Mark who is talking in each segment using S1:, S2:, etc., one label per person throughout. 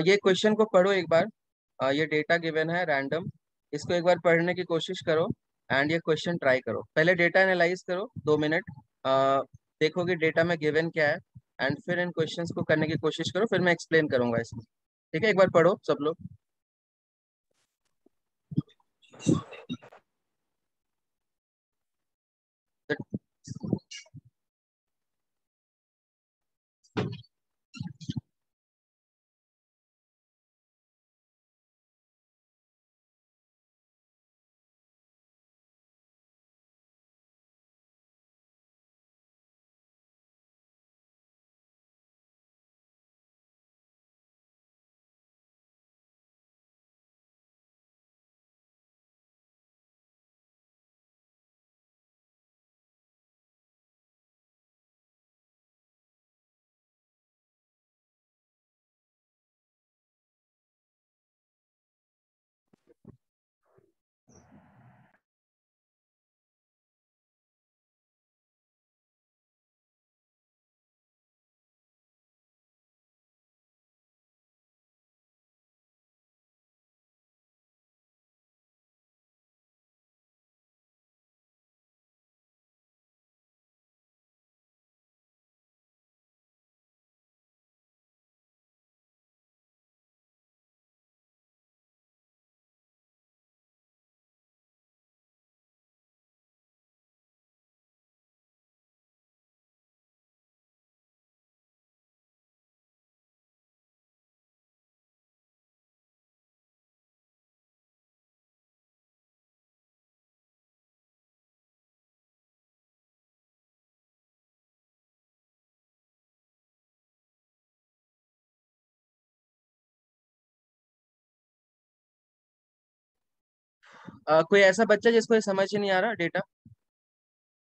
S1: ये क्वेश्चन को पढ़ो एक बार। ये डेटा गिवन है रैंडम। इसको एक बार पढ़ने की कोशिश करो एंड ये क्वेश्चन ट्राई करो। पहले डेटा एनालाइज करो 2 मिनट। आ, देखो कि डेटा में गिवन क्या है एंड फिर इन क्वेश्चंस को करने की कोशिश करो, फिर मैं एक्सप्लेन करूंगा इसमें। ठीक है, एक बार पढ़ो सब लोग। कोई ऐसा बच्चा जिसको ये समझ ही नहीं आ रहा डेटा?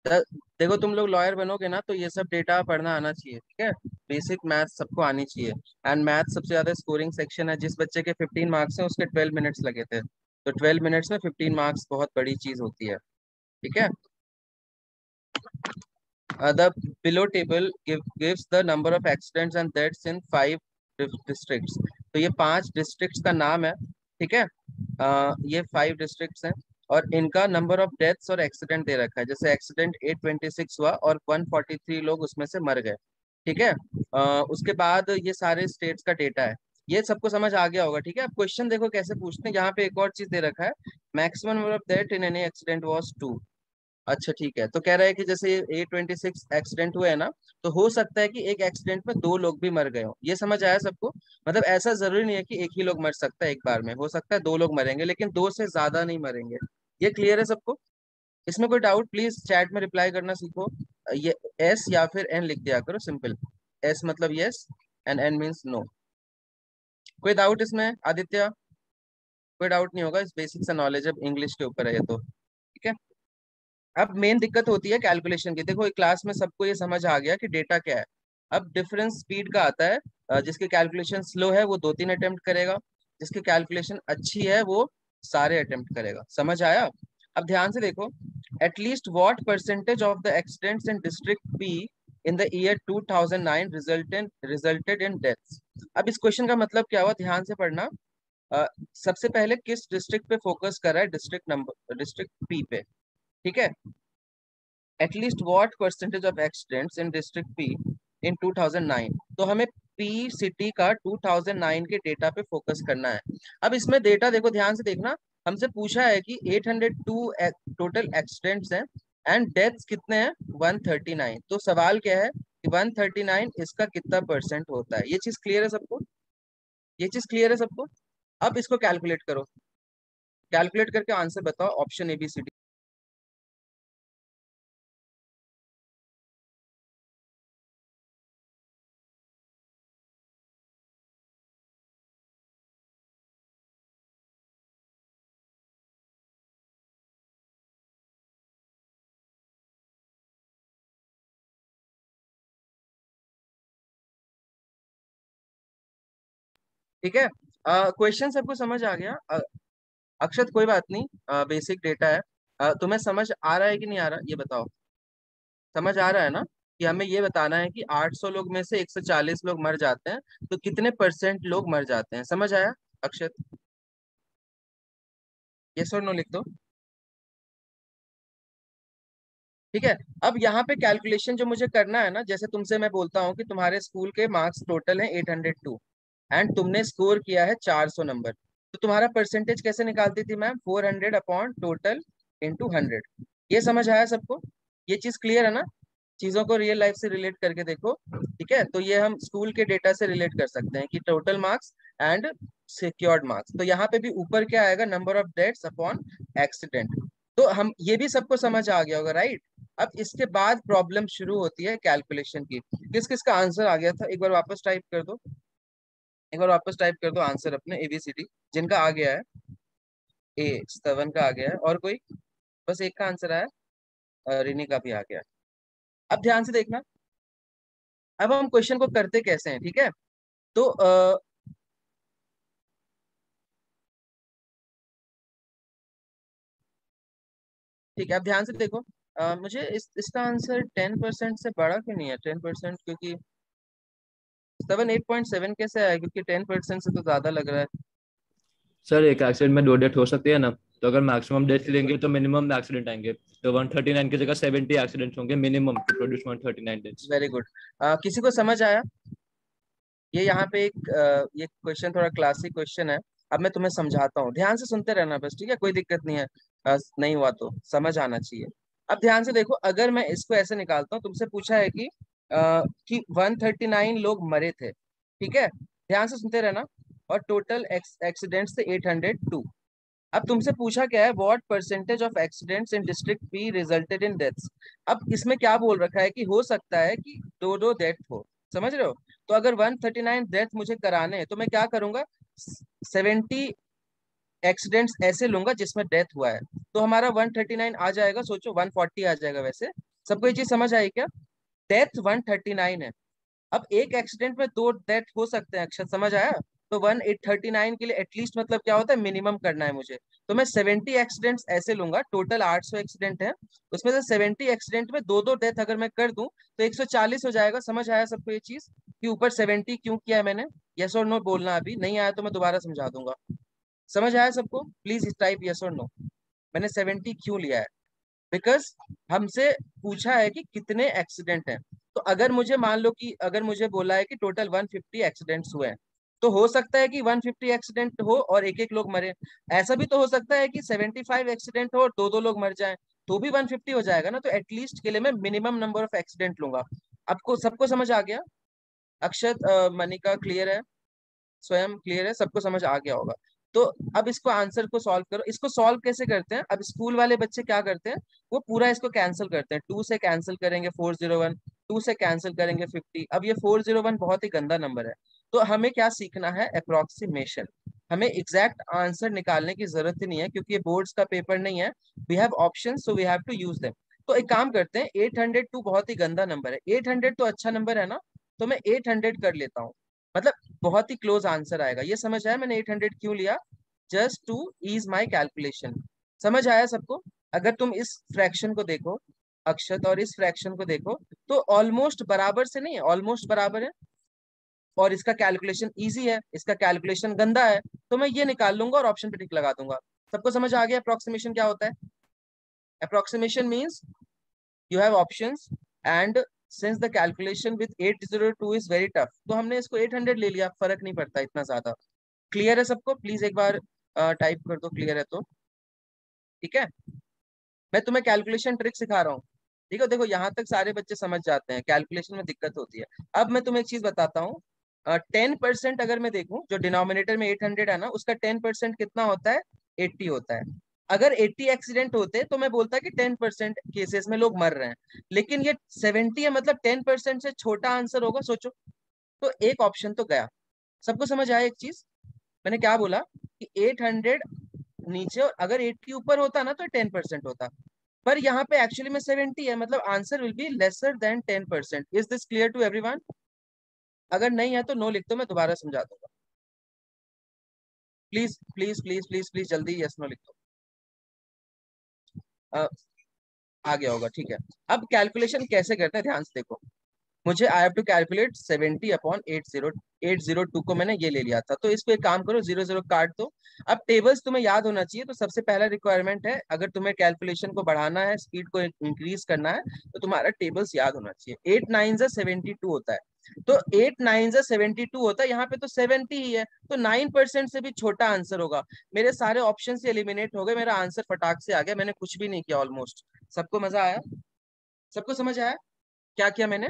S1: देखो, तुम लोग लॉयर बनोगे ना तो ये सब डेटा पढ़ना आना चाहिए, ठीक है। बेसिक मैथ सबको आनी चाहिए। एंड मैथ सबसे ज्यादा स्कोरिंग सेक्शन है। जिस बच्चे के 15 मार्क्स हैं उसके 12 मिनट्स लगे थे, तो 12 मिनट्स में 15 मार्क्स बहुत बड़ी चीज होती है। ठीक है। The below table gives the number of accidents and deaths in 5 districts। तो ये 5 डिस्ट्रिक्ट्स का नाम है, ठीक है। ये 5 डिस्ट्रिक्ट्स हैं और इनका नंबर ऑफ डेथ्स और एक्सीडेंट दे रखा है। जैसे एक्सीडेंट 826 हुआ और 143 लोग उसमें से मर गए, ठीक है। उसके बाद ये सारे स्टेट्स का डेटा है। ये सबको समझ आ गया होगा, ठीक है। अब क्वेश्चन देखो कैसे पूछते हैं। यहाँ पे एक और चीज दे रखा है, maximum number of death in any accident was 2। अच्छा ठीक है, तो कह रहा है कि जैसे 826 एक्सीडेंट हुए हैं ना, तो हो सकता है कि एक एक्सीडेंट में 2 लोग भी मर गए हो। ये समझ आया सबको? मतलब ऐसा जरूरी नहीं है कि एक ही लोग मर सकता है एक बार में, हो सकता है 2 लोग मरेंगे लेकिन 2 से ज्यादा नहीं मरेंगे। ये क्लियर है सबको? इसमें कोई डाउट प्लीज चैट में रिप्लाई करना सीखो। ये एस या फिर एन लिख दिया करो, सिंपल। एस मतलब yes and N means no. कोई डाउट इसमें आदित्य? कोई डाउट नहीं होगा, इस बेसिक सा नॉलेज अब इंग्लिश के ऊपर है ये तो, ठीक है। अब मेन दिक्कत होती है कैलकुलेशन की। देखो, एक क्लास में सबको ये समझ आ गया कि डेटा क्या है। अब डिफरेंस स्पीड का आता है। जिसकी कैलकुलेशन स्लो है वो 2-3 अटेम्प्ट करेगा, जिसकी कैलकुलेशन अच्छी है वो सारे अटेम्प्ट करेगा। समझ आया? अब ध्यान से देखो, at least what percentage of the accidents in district P in the year 2009 resulted in deaths. अब इस क्वेश्चन का मतलब क्या हुआ, ध्यान से पढ़ना। अ, सबसे पहले किस डिस्ट्रिक्ट पे फोकस कर रहा है? डिस्ट्रिक्ट पी पे, ठीक है। At least what percentage of accidents in district P in 2009। तो हमें पी सिटी का 2009 के डेटा पे फोकस करना है। अब इसमें डेटा देखो, ध्यान से देखना। हमसे पूछा है कि 802 टोटल एक्सीडेंट्स हैं एंड डेथ्स कितने हैं? 139। तो सवाल क्या है कि 139 इसका कितना परसेंट होता है? ये चीज क्लियर है सबको? ये चीज क्लियर है सबको? अब इसको कैलकुलेट करो। कैलकुलेट करके आंसर बताओ, option A B C D. ठीक है, क्वेश्चन सबको समझ आ गया? अक्षत कोई बात नहीं, बेसिक डेटा है। तुम्हें समझ आ रहा है कि नहीं आ रहा ये बताओ। समझ आ रहा है ना कि हमें ये बताना है कि 800 लोग में से 140 लोग मर जाते हैं, तो कितने परसेंट लोग मर जाते हैं। समझ आया अक्षत? यस और नो लिख दो। ठीक है। अब यहाँ पे कैलकुलेशन जो मुझे करना है ना, जैसे तुमसे मैं बोलता हूँ कि तुम्हारे स्कूल के मार्क्स टोटल है 802 एंड तुमने स्कोर किया है 400 नंबर, तो तुम्हारा परसेंटेज कैसे निकालती थी मैम? 400 upon total into 100। ये समझ आया सबको? ये चीज क्लियर है ना? चीजों को रियल लाइफ से रिलेट करके देखो। ठीक है, तो ये हम स्कूल के डेटा से रिलेट कर सकते हैं कि total marks and secured marks. तो यहाँ पे भी ऊपर क्या आएगा? Number of deaths upon accident. तो हम ये भी सबको समझ आ गया होगा, राइट? अब इसके बाद प्रॉब्लम शुरू होती है कैलकुलेशन की। किस किस का आंसर आ गया था एक बार वापस टाइप कर दो। एक बार वापस टाइप कर दो आंसर अपने ABCD जिनका आ गया है। A7 का आ गया है, और कोई? बस एक का आंसर आया, रिनी का भी आ गया है। अब ध्यान से देखना, अब हम क्वेश्चन को करते कैसे हैं, ठीक है? तो ठीक है, अब ध्यान से देखो। मुझे इसका आंसर 10% से बड़ा क्यों नहीं है? 10%, क्योंकि 8.7 कैसे आया? क्योंकि 10% से तो ज्यादा लग रहा है।
S2: सर एक एक्सीडेंट में 2 डेथ हो सकती है ना, तो अगर मैक्सिमम डेथ
S1: वेरी
S2: लेंगे
S1: गुड,
S2: तो मिनिमम एक्सीडेंट आएंगे। तो 139 की जगह 70 एक्सीडेंट्स होंगे minimum to produce 139 deaths.
S1: Very good. किसी को समझ आया? ये यहाँ पे एक ये क्वेश्चन थोड़ा क्लासिक क्वेश्चन है। अब मैं तुम्हें समझाता हूँ, ध्यान से सुनते रहना बस, ठीक है? कोई दिक्कत नहीं है। नहीं हुआ तो समझ आना चाहिए। अब ध्यान से देखो, अगर मैं इसको ऐसे निकालता हूँ, तुमसे पूछा है कि 139 लोग मरे थे, ठीक है? ध्यान से सुनते रहना। और टोटल एक्सीडेंट से 802। अब तुमसे पूछा क्या है? What percentage of accidents in district B resulted in deaths. अब इसमें क्या बोल रखा है कि हो सकता है कि दो दो डेथ हो। समझ रहे हो? तो अगर 139 डेथ मुझे कराने हैं, तो मैं क्या करूंगा? 70 एक्सीडेंट्स ऐसे लूंगा जिसमें डेथ हुआ है, तो हमारा 139 आ जाएगा। सोचो 140 आ जाएगा वैसे। सबको ये चीज समझ आई क्या? डेथ 139 है। अब एक एक्सीडेंट में दो डेथ हो सकते हैं, अक्षर समझ आया? तो 139 के लिए एटलीस्ट मतलब क्या होता है? मिनिमम करना है मुझे। तो मैं 70 एक्सीडेंट्स ऐसे लूंगा, टोटल 800 एक्सीडेंट है, उसमें से 70 एक्सीडेंट में दो दो डेथ अगर मैं कर दूं, तो 140 हो जाएगा। समझ आया सबको ये चीज कि ऊपर 70 क्यों किया है मैंने? यस और नो बोलना, अभी नहीं आया तो मैं दोबारा समझा दूंगा। समझ आया सबको? प्लीज टाइप यस और नो। मैंने 70 क्यों लिया है? बिकॉज हमसे पूछा है कि कितने एक्सीडेंट हैं। तो अगर मुझे मान लो कि अगर मुझे बोला है कि टोटल 150 एक्सीडेंट्स हुए हैं, तो हो सकता है कि 150 एक्सीडेंट हो और एक एक लोग मरे। ऐसा भी तो हो सकता है कि 75 एक्सीडेंट हो और दो दो लोग मर जाएं, तो भी 150 हो जाएगा ना। तो एटलीस्ट के लिए मैं मिनिमम नंबर ऑफ एक्सीडेंट लूंगा। आपको सबको समझ आ गया? अक्षत, मनिका क्लियर है? स्वयं क्लियर है? सबको समझ आ गया होगा। तो अब इसको आंसर को सॉल्व करो। इसको सॉल्व कैसे करते हैं? अब स्कूल वाले बच्चे क्या करते हैं? वो पूरा इसको कैंसिल करते हैं। 2 से कैंसिल करेंगे 401, 2 से कैंसिल करेंगे 50। अब ये 401 बहुत ही गंदा नंबर है। तो हमें क्या सीखना है? अप्रोक्सीमेशन। हमें एग्जैक्ट आंसर निकालने की जरूरत ही नहीं है, क्योंकि ये बोर्ड्स का पेपर नहीं है। We have option, so we have to use them. तो एक काम करते हैं, 802 बहुत ही गंदा नंबर है, 800 तो अच्छा नंबर है ना। तो मैं 800 कर लेता हूँ। मतलब बहुत ही क्लोज आंसर आएगा। ये समझ आया मैंने 800 क्यों लिया? Just to ease my calculation. समझ आया सबको? अगर तुम इस फ्रैक्शन को देखो अक्षत, और इस फ्रैक्शन को देखो, तो ऑलमोस्ट बराबर से नहीं है, ऑलमोस्ट बराबर है। और इसका कैलकुलेशन इजी है, इसका कैलकुलेशन गंदा है। तो मैं ये निकाल लूंगा और ऑप्शन पे टिक लगा दूंगा। सबको समझ आ गया अप्रोक्सीमेशन क्या होता है? Approximation means you have options, and since the calculation with 802 is very tough, तो हमने इसको 800 ले लिया, फर्क नहीं पड़ता इतना ज्यादा। क्लियर है सबको? प्लीज एक बार टाइप कर दो क्लियर है तो। ठीक है, मैं तुम्हें कैलकुलेशन ट्रिक सिखा रहा हूँ। ठीक है, देखो यहाँ तक सारे बच्चे समझ जाते हैं, कैलकुलेशन में दिक्कत होती है। अब मैं तुम्हें एक चीज बताता हूँ। 10% अगर मैं देखूं, जो डिनोमिनेटर में 800 है ना, उसका 10% कितना होता है? 80 होता है। अगर 80 एक्सीडेंट होते तो मैं बोलता कि 10% केसेस में लोग मर रहे हैं, लेकिन ये 70 है, मतलब 10% से छोटा आंसर होगा। सोचो, तो एक ऑप्शन तो गया। सबको समझ आया एक चीज मैंने क्या बोला? कि 800 नीचे, और अगर 80 ऊपर होता ना तो 10% होता। पर यहाँ पे एक्चुअली में 70 है, मतलब answer will be lesser than 10%। Is this clear to everyone? अगर नहीं है तो नो लिख दो, मैं दोबारा समझा दूंगा। Please please please please please जल्दी यस नो लिख दो। आ गया होगा, ठीक है। अब कैलकुलेशन कैसे करते हैं ध्यान से देखो। मुझे I have to calculate 70 upon 802 को मैंने ये ले लिया था, तो इसको एक काम करो, 0 0 काट दो। अब टेबल्स तुम्हें याद होना चाहिए, तो सबसे पहला रिक्वायरमेंट है, अगर तुम्हें कैलकुलेशन को बढ़ाना है, स्पीड को इंक्रीज करना है, तो तुम्हारा टेबल्स याद होना चाहिए। 8 9 72 होता है, तो 8 9 72 होता है, यहाँ पे तो 70 ही है, तो 9% से भी छोटा आंसर होगा। मेरे सारे ऑप्शन से एलिमिनेट हो गए, मेरा आंसर फटाक से आ गया, मैंने कुछ भी नहीं किया ऑलमोस्ट। सबको मजा आया? सबको समझ आया क्या किया मैंने?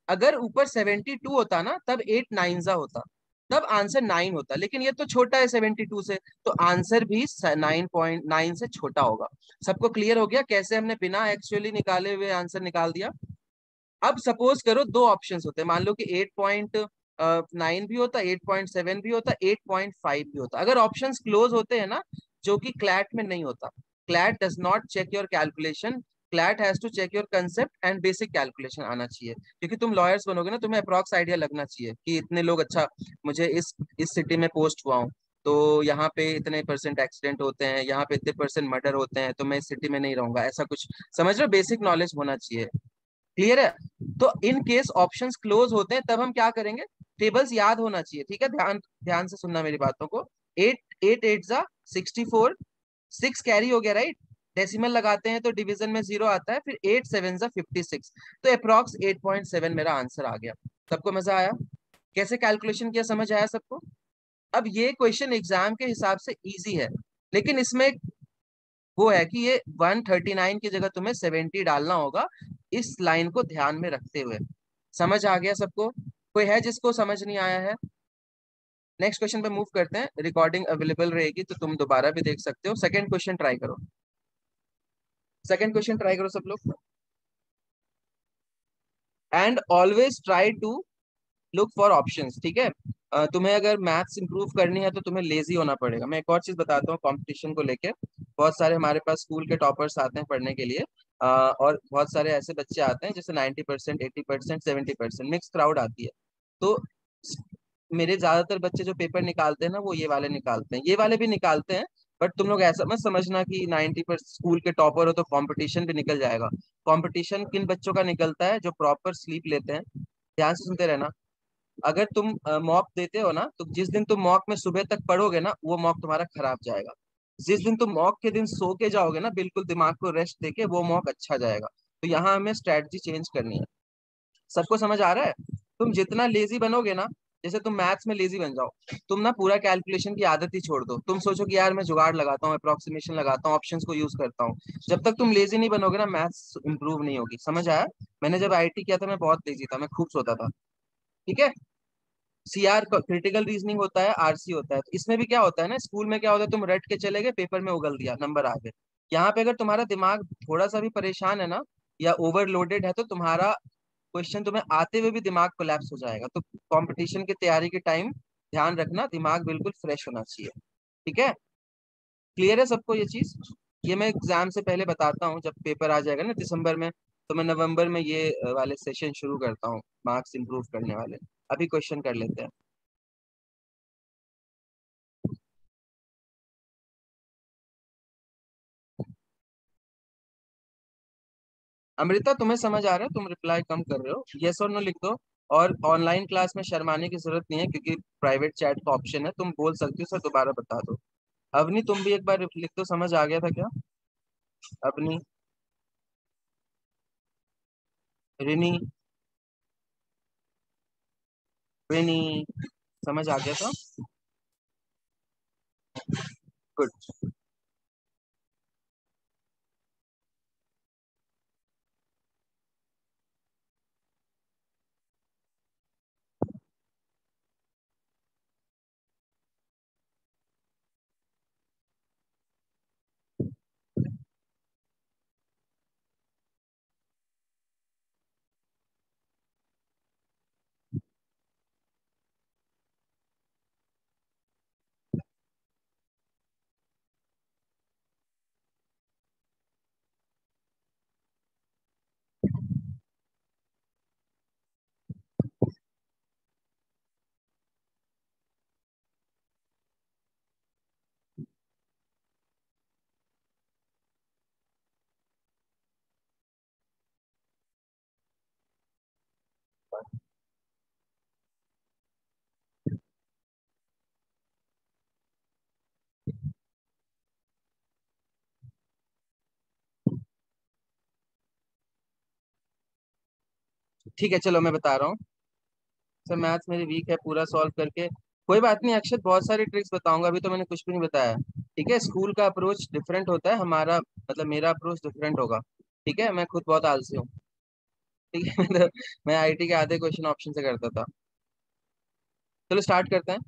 S1: अगर ऊपर 72 होता ना, तब 8 9 होता, तब आंसर 9 होता, लेकिन ये तो छोटा है 72 से, तो आंसर भी 9.9 से छोटा होगा। सबको क्लियर हो गया कैसे हमने बिना एक्चुअली निकाले हुए आंसर निकाल दिया? अब सपोज करो दो ऑप्शंस होते हैं, मान लो कि 8.9 भी होता, 8.7 भी होता, 8.5 भी होता। अगर ऑप्शंस क्लोज होते हैं ना, जो कि क्लैट में नहीं होता, CLAT does not check your calculation, CLAT has to check your concept and basic calculation आना चाहिए, क्योंकि तुम लॉयर्स बनोगे ना, तुम्हें अप्रॉक्स आइडिया लगना चाहिए कि इतने लोग, अच्छा मुझे इस सिटी में पोस्ट हुआ हूँ, तो यहाँ पे इतने परसेंट एक्सीडेंट होते हैं, यहाँ पे इतने परसेंट मर्डर होते हैं, तो मैं इस सिटी में नहीं रहूंगा, ऐसा कुछ समझ रहे हो, बेसिक नॉलेज होना चाहिए। क्लियर है? तो इन केस ऑप्शंस क्लोज होते हैं, तब हम क्या करेंगे? टेबल्स याद होना चाहिए, ठीक है, ध्यान ध्यान से सुनना मेरी बातों को। 8 8 8 जा 64, 6 कैरी हो गया, राइट? डेसिमल लगाते हैं तो डिवीजन में 0 आता है, फिर 8 7 जा 56, तो अप्रॉक्स 8.7 मेरा आंसर आ गया। सबको मजा आया? कैसे कैलकुलेशन किया समझ आया सबको? अब ये क्वेश्चन एग्जाम के हिसाब से इजी है, लेकिन इसमें वो है कि ये 139 की जगह तुम्हें 70 डालना होगा, इस लाइन को ध्यान में रखते हुए। समझ आ गया सबको? कोई है जिसको समझ नहीं आया है? नेक्स्ट क्वेश्चन पे मूव करते हैं, रिकॉर्डिंग अवेलेबल रहेगी तो तुम दोबारा भी देख सकते हो। सेकंड क्वेश्चन ट्राई करो, सेकंड क्वेश्चन ट्राई करो सब लोग। And always try to look for options, ठीक है? तुम्हें अगर मैथ्स इंप्रूव करनी है तो तुम्हें लेजी होना पड़ेगा। मैं एक और चीज बताता हूँ कंपटीशन को लेके, बहुत सारे हमारे पास स्कूल के टॉपर्स आते हैं पढ़ने के लिए, और बहुत सारे ऐसे बच्चे आते हैं जैसे 90% 80% 70%, मिक्स क्राउड आती है। तो मेरे ज्यादातर बच्चे जो पेपर निकालते हैं ना, वो ये वाले निकालते हैं, ये वाले भी निकालते हैं, बट तुम लोग ऐसा मत समझना कि 90% स्कूल के टॉपर हो तो कंपटीशन भी निकल जाएगा। कंपटीशन किन बच्चों का निकलता है? जो प्रॉपर स्लीप लेते हैं। ध्यान से सुनते रहना। अगर तुम मॉक देते हो ना, तो जिस दिन तुम मॉक में सुबह तक पढ़ोगे ना, वो मॉक तुम्हारा खराब जाएगा। जिस दिन तुम मॉक के दिन सो के जाओगे ना, बिल्कुल दिमाग को रेस्ट देके, वो मॉक अच्छा जाएगा। तो यहाँ हमें स्ट्रेटजी चेंज करनी है। सबको समझ आ रहा है? तुम जितना लेजी बनोगे ना, जैसे तुम मैथ्स में लेजी बन जाओ, तुम ना पूरा कैलकुलेशन की आदत ही छोड़ दो, तुम सोचो कि यार मैं जुगाड़ लगाता हूँ, अप्रोक्सीमेशन लगाता हूँ, ऑप्शंस को यूज करता हूँ। जब तक तुम लेजी नहीं बनोगे ना, मैथ्स इंप्रूव नहीं होगी। समझ आया? मैंने जब आईटी किया था, मैं बहुत लेजी था, मैं खूब सोता था, ठीक है? सीआर क्रिटिकल रीजनिंग होता है, आरसी होता है, तो इसमें भी क्या होता है ना, स्कूल में क्या होता है, तुम रट के चले गए, पेपर में उगल दिया, नंबर आ गए। यहाँ पे अगर तुम्हारा दिमाग थोड़ा सा भी परेशान है ना, या ओवरलोडेड है, तो तुम्हारा क्वेश्चन तुम्हें आते हुए भी दिमाग कोलैप्स हो जाएगा। तो कंपटीशन की तैयारी के टाइम ध्यान रखना, दिमाग बिल्कुल फ्रेश होना चाहिए, ठीक है? क्लियर है सबको ये चीज? ये मैं एग्जाम से पहले बताता हूँ, जब पेपर आ जाएगा ना दिसंबर में, तो मैं नवंबर में ये वाले सेशन शुरू करता हूँ, मार्क्स इंप्रूव करने वाले। अभी क्वेश्चन कर लेते हैं। अमृता, तुम्हें समझ आ रहा है? तुम रिप्लाई कम कर रहे हो, यस और नो लिख दो। और ऑनलाइन क्लास में शर्माने की जरूरत नहीं है, क्योंकि प्राइवेट चैट का ऑप्शन है, तुम बोल सकती हो, सर दोबारा बता दो। अवनी, तुम भी एक बार लिख दो, समझ आ गया था क्या? अवनी, रिनी, रिनी, समझ आ गया था? गुड। ठीक है चलो मैं बता रहा हूँ सर। मैथ्स मेरी वीक है, पूरा सॉल्व करके कोई बात नहीं अक्षत, बहुत सारी ट्रिक्स बताऊंगा, अभी तो मैंने कुछ भी नहीं बताया। ठीक है, स्कूल का अप्रोच डिफरेंट होता है, हमारा मतलब मेरा अप्रोच डिफरेंट होगा। ठीक है, मैं खुद बहुत आलसी हूँ। ठीक है मतलब मैं आईटी के आधे क्वेश्चन ऑप्शन से करता था। चलो स्टार्ट करते हैं।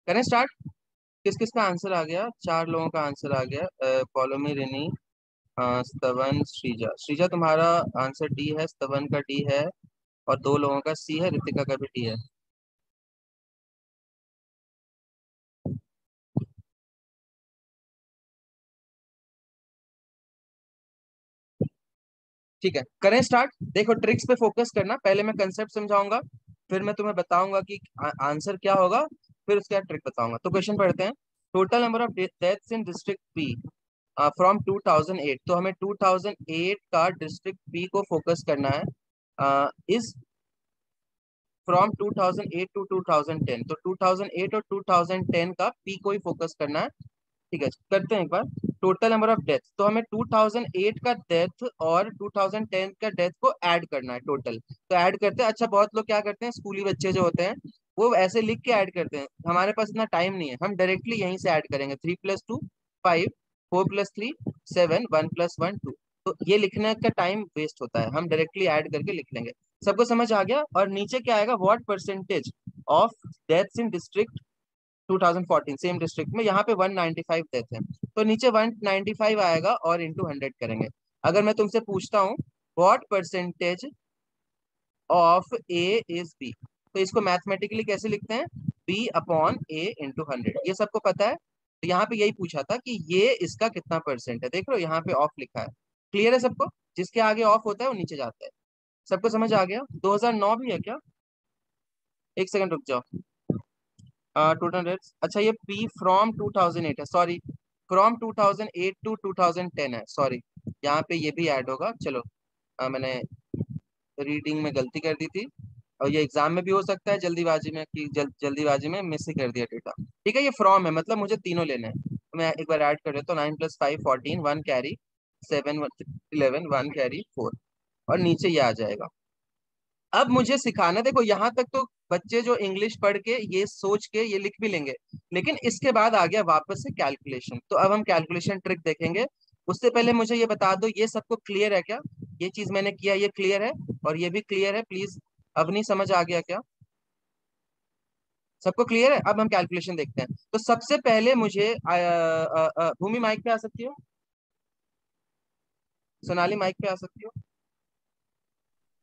S1: करें स्टार्ट। किस किस का आंसर आ गया? चार लोगों का आंसर आ गया। पॉलोमी, रिनी, स्तवन, श्रीजा। श्रीजा तुम्हारा आंसर डी है, स्तवन का डी है, और दो लोगों का सी है, रितिका का भी डी है। ठीक है करें स्टार्ट। देखो ट्रिक्स पे फोकस करना, पहले मैं कंसेप्ट समझाऊंगा, फिर मैं तुम्हें बताऊंगा कि आंसर क्या होगा, फिर उसके बाद ट्रिक बताऊंगा। तो क्वेश्चन पढ़ते हैं। Total number of deaths in district P from 2008। तो हमें 2008 का डिस्ट्रिक्ट पी को फोकस करना है। इस फ्रॉम 2008 टू 2010, तो 2008 और 2010 का पी को ही फोकस करना है। ठीक है करते हैं एक बार। टोटल नंबर ऑफ डेथ, तो हमें 2008 का डेथ और 2010 का डेथ को ऐड करना है टोटल। तो ऐड करते हैं। अच्छा बहुत लोग क्या करते हैं, स्कूली बच्चे जो होते हैं वो ऐसे लिख के ऐड करते हैं, हमारे पास इतना टाइम नहीं है, हम डायरेक्टली यहीं से ऐड करेंगे। 3 + 2 5, 4 + 3 7, 1 + 1 2। तो ये लिखने का टाइम वेस्ट होता है, हम डायरेक्टली ऐड करके लिख लेंगे। सबको समझ आ गया? और नीचे क्या आएगा, what percentage of deaths in district 2014 same district में, यहाँ पे 195 डेथ है, तो नीचे 195 आएगा और इंटू 100 करेंगे। अगर मैं तुमसे पूछता हूँ what percentage of A is B, तो इसको मैथमेटिकली कैसे लिखते हैं? बी अपॉन ए इंटू 100, ये सबको पता है। तो यहाँ पे यही पूछा था कि ये इसका कितना परसेंट है। देख लो यहाँ पे ऑफ लिखा है। क्लियर है सबको? जिसके आगे ऑफ होता है वो नीचे जाता है। सबको समझ आ गया? 2009 भी है क्या? एक सेकंड रुक जाओ। टोटल रेट्स, अच्छा ये पी फ्रॉम 2008 है, सॉरी, फ्रॉम 2008 टू 2010 है, सॉरी। यहाँ पे ये भी ऐड होगा। चलो मैंने रीडिंग में गलती कर दी थी, और ये एग्जाम में भी हो सकता है जल्दीबाजी में कि जल्दीबाजी में मिस ही कर दिया डेटा। ठीक है, ये फ्रॉम है, मतलब मुझे तीनों लेने हैं। तो मैं एक बार ऐड कर देता हूँ। 9 + 5 14, 1 कैरी, 7 11, 1 कैरी 4, और नीचे ये आ जाएगा। अब मुझे सिखाना, देखो यहाँ तक तो बच्चे जो इंग्लिश पढ़ के ये सोच के ये लिख भी लेंगे, लेकिन इसके बाद आ गया वापस से कैलकुलेशन। तो अब हम कैलकुलेशन ट्रिक देखेंगे। उससे पहले मुझे ये बता दो, ये सबको क्लियर है क्या? ये चीज मैंने किया ये क्लियर है, और ये भी क्लियर है प्लीज? अब नहीं समझ आ गया क्या? सबको क्लियर है? अब हम कैलकुलेशन देखते हैं। तो सबसे पहले मुझे भूमि माइक पे आ सकती हो? सोनाली माइक पे आ सकती हो?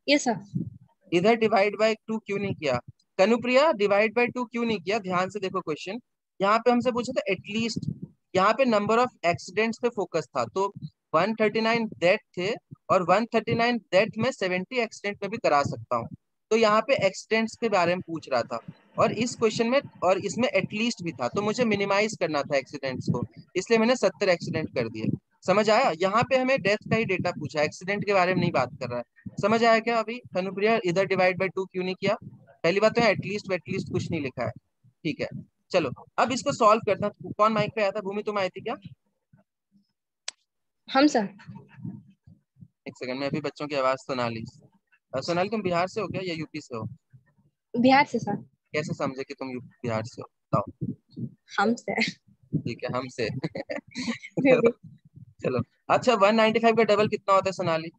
S3: Yes sir.
S1: इधर डिवाइड बाय 2 क्यों नहीं किया? कनुप्रिया डिवाइड बाय 2 क्यों नहीं किया? ध्यान से देखो क्वेश्चन। यहाँ पे हमसे पूछा था एटलीस्ट, यहाँ पे नंबर ऑफ एक्सीडेंट्स पे फोकस था, तो 139 डेथ थे, और 139 डेथ में 70 एक्सीडेंट में भी करा सकता हूँ। तो यहाँ पे एक्सीडेंट्स के बारे में पूछ रहा था, और इस क्वेश्चन में और इसमें एटलीस्ट भी था, तो मुझे मिनिमाइज करना था एक्सीडेंट्स को, इसलिए मैंने 70 एक्सीडेंट कर दिए। समझ आया? यहाँ पे हमें डेथ का ही डेटा पूछा, एक्सीडेंट के बारे में नहीं बात कर रहा है। समझ आया क्या अभी कनुप्रिया? इधर डिवाइड बाय 2 क्यों नहीं किया? पहली बात तो एटलीस्ट एटलीस्ट कुछ नहीं लिखा है। ठीक है चलो अब इसको सॉल्व करना। कौन माइक पे आया था? भूमि तुम आई थी क्या?
S3: हम सर।
S1: एक सेकंड, मैं अभी बच्चों की आवाज सुना ली। सोनाली तुम बिहार से हो क्या या यूपी से हो?
S3: बिहार से सर।
S1: कैसे समझे कि तुम बिहार से हो, बताओ।
S3: हम से।
S1: ठीक है हमसे
S3: मे
S1: तो,
S3: बी
S1: चलो। अच्छा 195 का डबल कितना होता है सोनाली?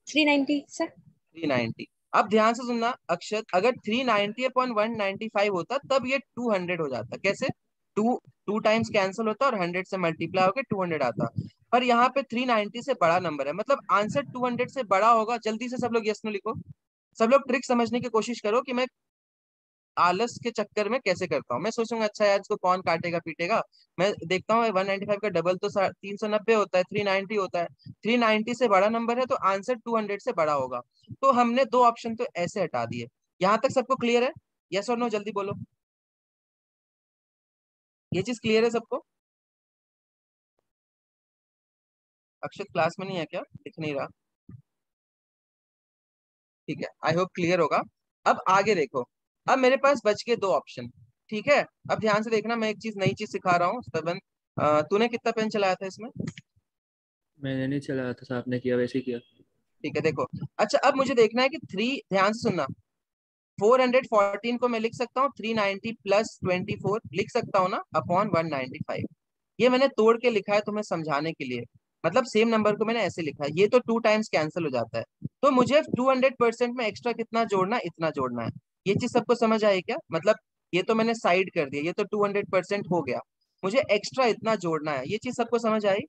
S3: 390 सर।
S1: 390। अब ध्यान से सुनना अक्षत, अगर 390 अपॉन 195 होता तब ये 200 हो जाता। कैसे? टू टू टाइम्स कैंसिल होता और 100 से मल्टीप्लाई होकर 200 आता। पर यहाँ पे 390 से बड़ा नंबर है, मतलब आंसर 200 से बड़ा होगा। जल्दी से सब लोग यस नो लिखो। सब लोग ट्रिक समझने की कोशिश करो कि मैं आलस के चक्कर में कैसे करता हूँ। मैं सोचूंगा अच्छा यार इसको कौन काटेगा पीटेगा, मैं देखता हूँ 195 का डबल तो 390 होता है, 390 होता है। 390 से बड़ा नंबर है तो आंसर 200 से बड़ा होगा। तो हमने दो ऑप्शन तो ऐसे हटा दिए। यहाँ तक सबको क्लियर है? यस और नो जल्दी बोलो। ये चीज क्लियर है सबको? अक्षत क्लास में नहीं है क्या? दिख नहीं रहा। ठीक है आई होप क्लियर होगा। अब आगे देखो, अब मेरे पास बच गए दो ऑप्शन। ठीक है, अब ध्यान से देखना, मैं एक चीज नई चीज सिखा रहा हूँ स्तवन। तूने कितना पेन चलाया था इसमें?
S2: मैंने नहीं चलाया था, आपने किया वैसे ही किया।
S1: ठीक है देखो। अच्छा अब मुझे देखना है कि थ्री, ध्यान से सुनना, 414 को मैं लिख सकता हूँ 390 प्लस 24 लिख सकता हूँ ना, अपॉन 195। ये मैंने तोड़ के लिखा है तुम्हें समझाने के लिए, मतलब सेम नंबर को मैंने ऐसे लिखा है, ये तो 2 टाइम्स कैंसिल हो जाता है। तो मुझे 200% में एक्स्ट्रा कितना जोड़ना है, इतना जोड़ना है। ये चीज सबको समझ आई क्या? मतलब ये तो मैंने साइड कर दिया, ये तो 200% हो गया, मुझे एक्स्ट्रा इतना जोड़ना है। ये चीज सबको समझ आई?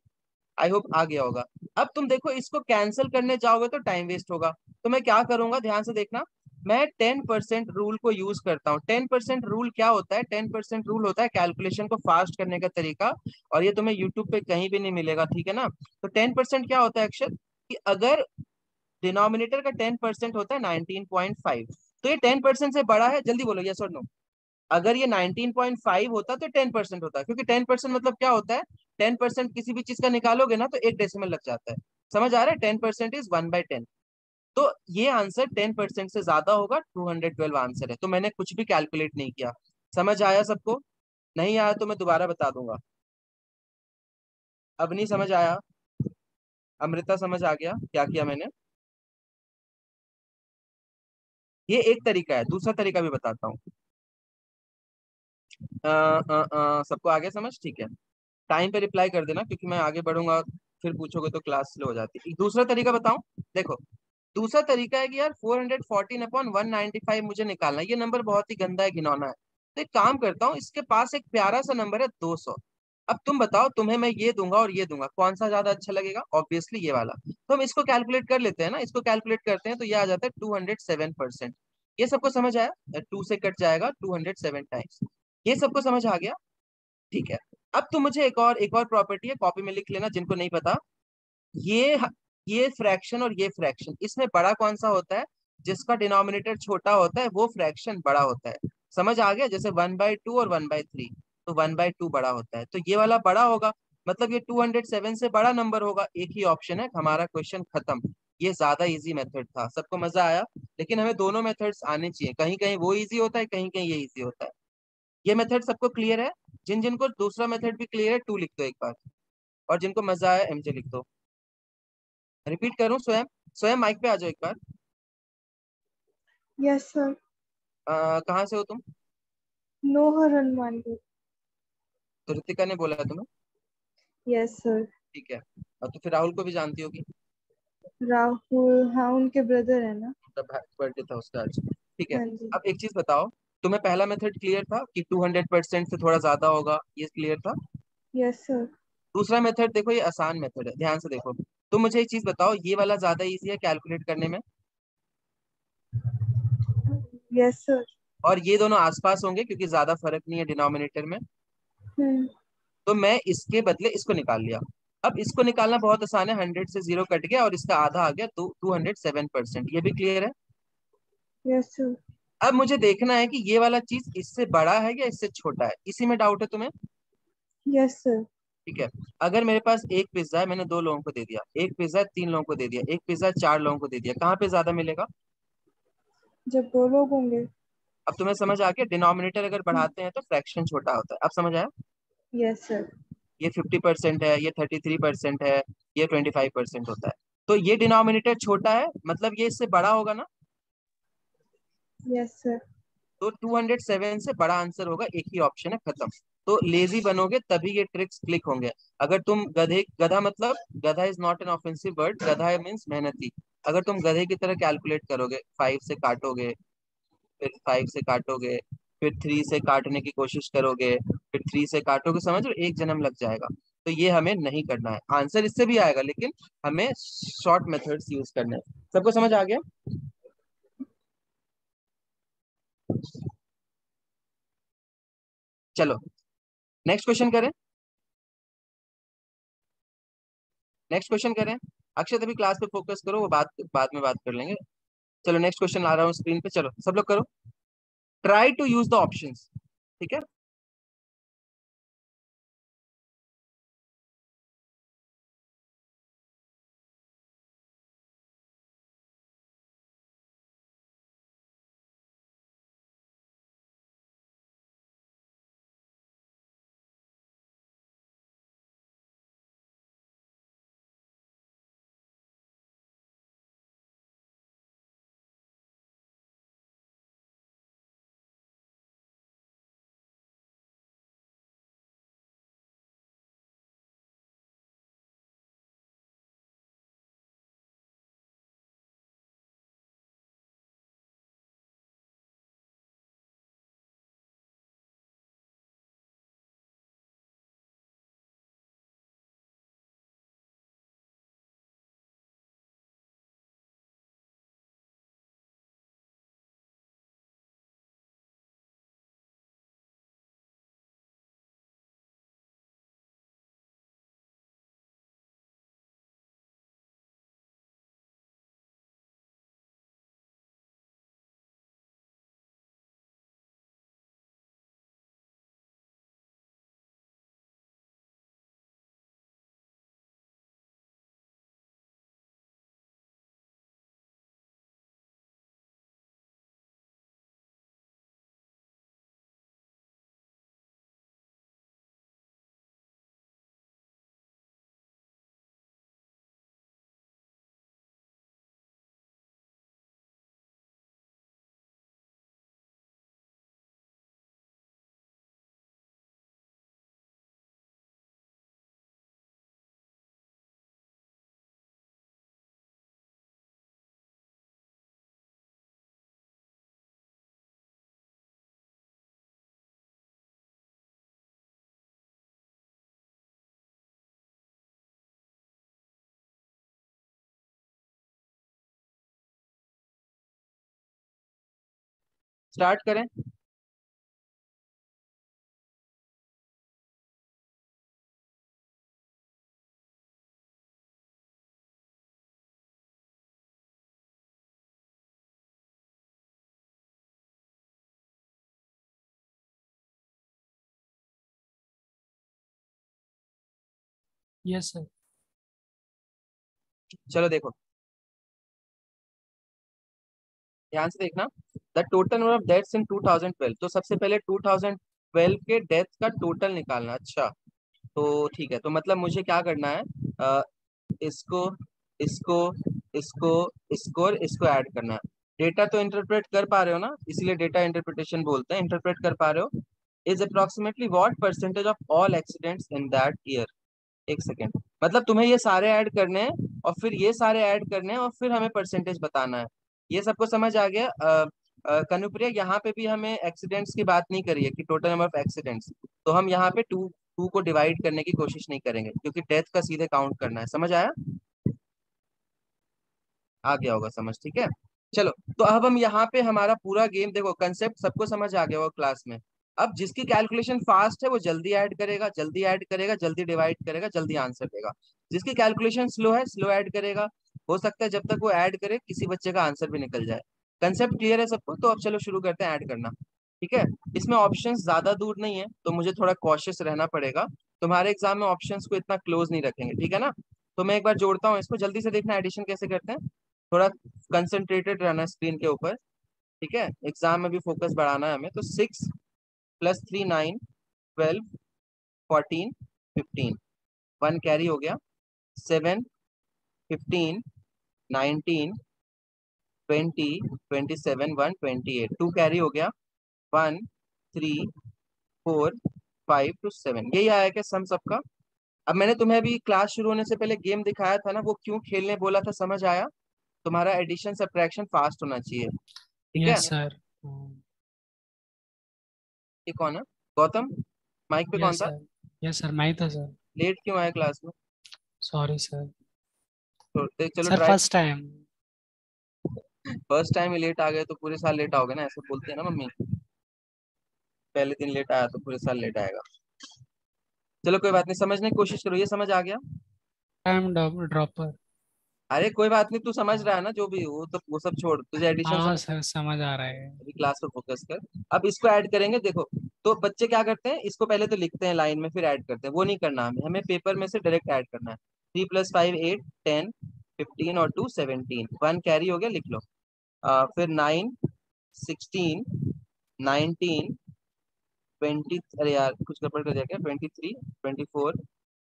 S1: आई होप आ गया होगा। अब तुम देखो इसको कैंसिल करने जाओगे तो टाइम वेस्ट होगा, तो मैं क्या करूंगा, ध्यान से देखना। मैं 10% रूल को यूज करता हूँ। 10% रूल क्या होता है? 10% रूल होता है कैलकुलेशन को फास्ट करने का तरीका, और ये तुम्हें यूट्यूब पे कहीं भी नहीं मिलेगा, ठीक है ना? तो 10% क्या होता है अक्षर, कि अगर डिनोमिनेटर का 10% होता है 19.5, तो ये 10% से बड़ा है, जल्दी बोलो यस और नो। अगर ये 19.5 होता तो 10% होता, क्योंकि 10% मतलब क्या होता है, 10% किसी भी चीज का निकालोगे ना तो एक डेसिमल लग जाता है। समझ आ रहा है? 10% इज 1/10। तो ये आंसर 10% से ज्यादा होगा, 212 आंसर है। तो मैंने कुछ भी कैलकुलेट नहीं किया। समझ आया सबको? नहीं आया तो मैं दोबारा बता दूंगा। अब नहीं समझ आया? अमृता समझ आ गया क्या किया मैंने? ये एक तरीका है, दूसरा तरीका भी बताता हूँ। सबको आ गया समझ? ठीक है, टाइम पे रिप्लाई कर देना, क्योंकि मैं आगे बढ़ूंगा फिर पूछोगे तो क्लास स्लो हो जाती है। दूसरा तरीका बताऊं? देखो, दूसरा तरीका है कि यार 414/195 मुझे निकालना है। ये नंबर बहुत ही गंदा है, घिनौना है। तो एक काम करता हूँ, इसके पास एक प्यारा सा नंबर है 200। अब तुम बताओ, तुम्हें मैं ये दूंगा और ये दूंगा, कौन सा ज्यादा अच्छा लगेगा? ऑब्वियसली ये वाला। तो हम इसको कैलकुलेट कर लेते हैं ना, इसको कैलकुलेट करते हैं तो ये आ जाता है 207%। ये सबको समझ आया? 2 से कट जाएगा 207 टाइम्स। ये सबको समझ आ गया? ठीक है। अब तो मुझे एक और प्रॉपर्टी है, कॉपी में लिख लेना जिनको नहीं पता। ये ये फ्रैक्शन और ये फ्रैक्शन, इसमें बड़ा कौन सा होता है? जिसका डिनोमिनेटर छोटा होता है वो फ्रैक्शन बड़ा होता है। समझ आ गया? जैसे 1/2 और 1/3, तो 1/2 बड़ा होता है, तो ये वाला बड़ा होगा, मतलब ये 207 से बड़ा नंबर होगा। एक ही ऑप्शन है, हमारा क्वेश्चन खत्म। ये ज्यादा इजी मेथड था, सबको मजा आया? लेकिन हमें दोनों मेथड्स आने चाहिए, कहीं कहीं वो इजी होता है, कहीं कहीं ये इजी होता है। ये मेथड सबको क्लियर है? जिन जिनको दूसरा मेथड भी क्लियर है 2 लिख दो एक बार, और जिनको मजा आया MJ लिख दो। रिपीट करूं? स्वयं स्वयं माइक पे आ जाओ एक बार।
S3: Yes sir.
S1: कहाँ से हो तुम?
S3: नोहर हनुमानगढ़।
S1: तो ऋतिका ने बोला है तुम्हें?
S3: Yes sir.
S1: ठीक है। तो फिर राहुल को भी जानती होगी,
S3: राहुल, हाँ उनके ब्रदर है ना।
S1: मतलब बर्थडे था उसका आज। ठीक है।
S3: हाँ जी।
S1: अब एक चीज बताओ, तुम्हें पहला मेथड क्लियर था कि 200% से थोड़ा ज्यादा होगा, ये क्लियर था?
S3: Yes sir.
S1: दूसरा मेथड देखो, ये आसान मेथड है, ध्यान से देखो। तो मुझे एक चीज बताओ, ये वाला ज्यादा इजी है कैलकुलेट करने में,
S3: यस सर।
S1: और ये दोनों आसपास होंगे क्योंकि ज्यादा फर्क नहीं है डिनोमिनेटर में।
S3: हम्म।
S1: तो मैं इसके बदले इसको निकाल लिया। अब इसको निकालना बहुत आसान है, 100 से 0 कट गया और इसका आधा आ गया, तो 207%। ये भी क्लियर है?
S3: Yes sir.
S1: अब मुझे देखना है कि ये वाला चीज इससे बड़ा है या इससे छोटा है, इसी में डाउट है तुम्हें?
S3: Yes sir.
S1: ठीक है। अगर मेरे पास एक पिज्जा है, मैंने 2 लोगों को दे दिया, एक पिज्जा 3 लोगों को दे दिया, एक पिज्जा 4 लोगों को दे दिया, कहाँ पे ज्यादा मिलेगा?
S3: जब दो लोग होंगे।
S1: अब तुम्हें समझ आ गया, डिनोमिनेटर अगर बढ़ाते हैं तो फ्रैक्शन छोटा होता है। अब समझ आया?
S3: Yes sir.
S1: ये 50% है, ये 33% है, ये 25% होता है। तो ये डिनोमिनेटर छोटा है, मतलब ये इससे बड़ा होगा ना?
S3: Yes sir.
S1: तो 207 से बड़ा आंसर होगा, एक ही ऑप्शन है, खत्म। तो लेजी बनोगे तभी ये ट्रिक्स क्लिक होंगे। अगर तुम गधे, गधा मतलब, गधा is not an offensive word, गधा मीन्स मेहनती। अगर तुम गधे की तरह कैलकुलेट करोगे, 5 से काटोगे, फिर 5 से काटोगे, फिर 3 से काटने की कोशिश करोगे, फिर 3 से काटोगे, समझ लो 1 जन्म लग जाएगा। तो ये हमें नहीं करना है। आंसर इससे भी आएगा, लेकिन हमें शॉर्ट मेथड्स यूज करने हैं। सबको समझ आ गया? चलो नेक्स्ट क्वेश्चन करें। नेक्स्ट क्वेश्चन करें। अक्षय अभी क्लास पे फोकस करो, वो बाद में बात कर लेंगे। चलो नेक्स्ट क्वेश्चन ला रहा हूँ स्क्रीन पे, चलो सब लोग करो। Try to use the options. ठीक है। स्टार्ट करें।
S4: Yes sir.
S1: चलो देखो ध्यान से देखना। The total number of deaths in 2012। तो सबसे पहले 2012 के डेथ का टोटल निकालना। अच्छा तो ठीक है, तो मतलब मुझे क्या करना है, इसको इसको इसको इसको और इसको ऐड करना है। डेटा तो इंटरप्रेट कर पा रहे हो ना, इसलिए डेटा इंटरप्रिटेशन बोलते हैं। इंटरप्रेट कर पा रहे हो। Is approximately what percentage of all accidents in that year. एक सेकेंड, मतलब तुम्हें ये सारे ऐड करने हैं और फिर ये सारे ऐड करने हैं और फिर हमें परसेंटेज बताना है। ये सबको समझ आ गया? कनुप्रिया, यहाँ पे भी हमें एक्सीडेंट्स की बात नहीं करी है कि टोटल नंबर ऑफ एक्सीडेंट्स, तो हम यहाँ पे टू टू को डिवाइड करने की कोशिश नहीं करेंगे क्योंकि डेथ का सीधे काउंट करना है। समझ आया? आ गया होगा समझ, ठीक है। चलो तो अब हम यहाँ पे हमारा पूरा गेम देखो, कंसेप्ट सबको समझ आ गया होगा क्लास में। अब जिसकी कैलकुलेशन फास्ट है वो जल्दी ऐड करेगा, जल्दी ऐड करेगा, जल्दी डिवाइड करेगा, जल्दी आंसर देगा। जिसकी कैलकुलेशन स्लो है स्लो ऐड करेगा। हो सकता है जब तक वो ऐड करे किसी बच्चे का आंसर भी निकल जाए। कंसेप्ट क्लियर है सबको? तो अब चलो शुरू करते हैं ऐड करना। ठीक है, इसमें ऑप्शंस ज्यादा दूर नहीं है तो मुझे थोड़ा कॉशियस रहना पड़ेगा। तुम्हारे एग्जाम में ऑप्शंस को इतना क्लोज नहीं रखेंगे, ठीक है ना। तो मैं एक बार जोड़ता हूँ इसको, जल्दी से देखना एडिशन कैसे करते हैं। थोड़ा कंसंट्रेटेड रहना स्क्रीन के ऊपर, ठीक है। एग्जाम में भी फोकस बढ़ाना है हमें। तो 6 + 3 9, 12 14 15, 1 कैरी हो गया। 7 15 19 20 27 1 28, 2 कैरी हो गया। 1 3 4 5 to 7, यही आया क्या सम सबका? अब मैंने तुम्हें अभी क्लास शुरू होने से पहले गेम दिखाया था ना, वो क्यों खेलने बोला था, समझ आया? तुम्हारा एडिशन सब्ट्रैक्शन फास्ट होना चाहिए, ठीक है।
S4: Yes sir.
S1: ये कौन है? गौतम, माइक पे कौन
S4: यस
S1: था?
S4: सर। यस सर, मैं ही था सर।
S1: लेट क्यों आया क्लास में?
S4: Sorry sir.
S1: तो चलो
S4: sir
S1: try.
S4: First time.
S1: First time ही लेट आ गए तो पूरे साल लेट आओगे ना, ऐसे बोलते हैं ना मम्मी। पहले दिन लेट आया तो पूरे साल लेट आएगा। चलो कोई बात नहीं, समझने की कोशिश करो। ये समझ आ गया?
S4: Time dropper.
S1: अरे कोई बात नहीं, तू समझ रहा है ना जो भी, वो तो वो सब छोड़, तुझे एडिशन
S4: हाँ
S1: समझ।
S4: सर, समझ आ रहा है।
S1: अभी क्लास पर फोकस कर। अब इसको ऐड करेंगे देखो। तो बच्चे क्या करते हैं, इसको पहले तो लिखते हैं लाइन में फिर ऐड करते हैं, वो नहीं करना हमें, हमें पेपर में से डायरेक्ट ऐड करना है। 3 + 5 8 10 15 और 2 17, 1 कैरी हो गया, लिख लो। फिर 9 16 19 20, अरे यार कुछ गड़बड़ कर दिया क्या, 23 24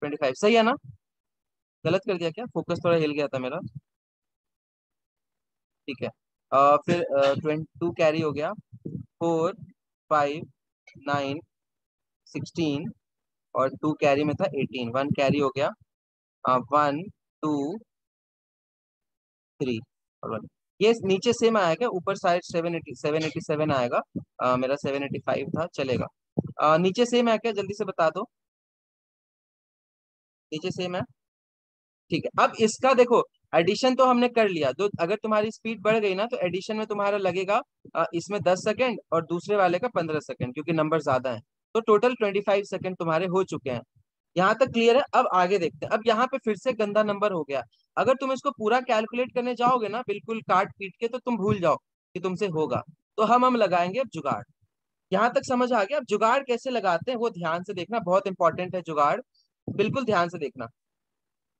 S1: 25, सही है ना? गलत कर दिया क्या? फोकस थोड़ा हिल गया था मेरा, ठीक है। फिर 22 कैरी हो गया। 4 5 9 16 और 2 कैरी में था 18, 1 कैरी हो गया। 1 2 3 और 1। ये नीचे सेम आएगा, ऊपर साइड 787 आएगा। मेरा 785 था, चलेगा। नीचे सेम है क्या, जल्दी से बता दो। नीचे सेम है, ठीक है। अब इसका देखो, एडिशन तो हमने कर लिया। तो अगर तुम्हारी स्पीड बढ़ गई ना तो एडिशन में तुम्हारा लगेगा इसमें 10 सेकेंड और दूसरे वाले का 15 सेकेंड, क्योंकि नंबर ज्यादा है। तो टोटल 25 सेकेंड तुम्हारे हो चुके हैं। यहाँ तक क्लियर है? अब आगे देखते हैं। अब यहाँ पे फिर से गंदा नंबर हो गया। अगर तुम इसको पूरा कैलकुलेट करने जाओगे ना बिल्कुल काट पीट के, तो तुम भूल जाओ कि तुमसे होगा। तो हम लगाएंगे अब जुगाड़। यहाँ तक समझ आ गया? अब जुगाड़ कैसे लगाते हैं वो ध्यान से देखना, बहुत इंपॉर्टेंट है जुगाड़, बिल्कुल ध्यान से देखना।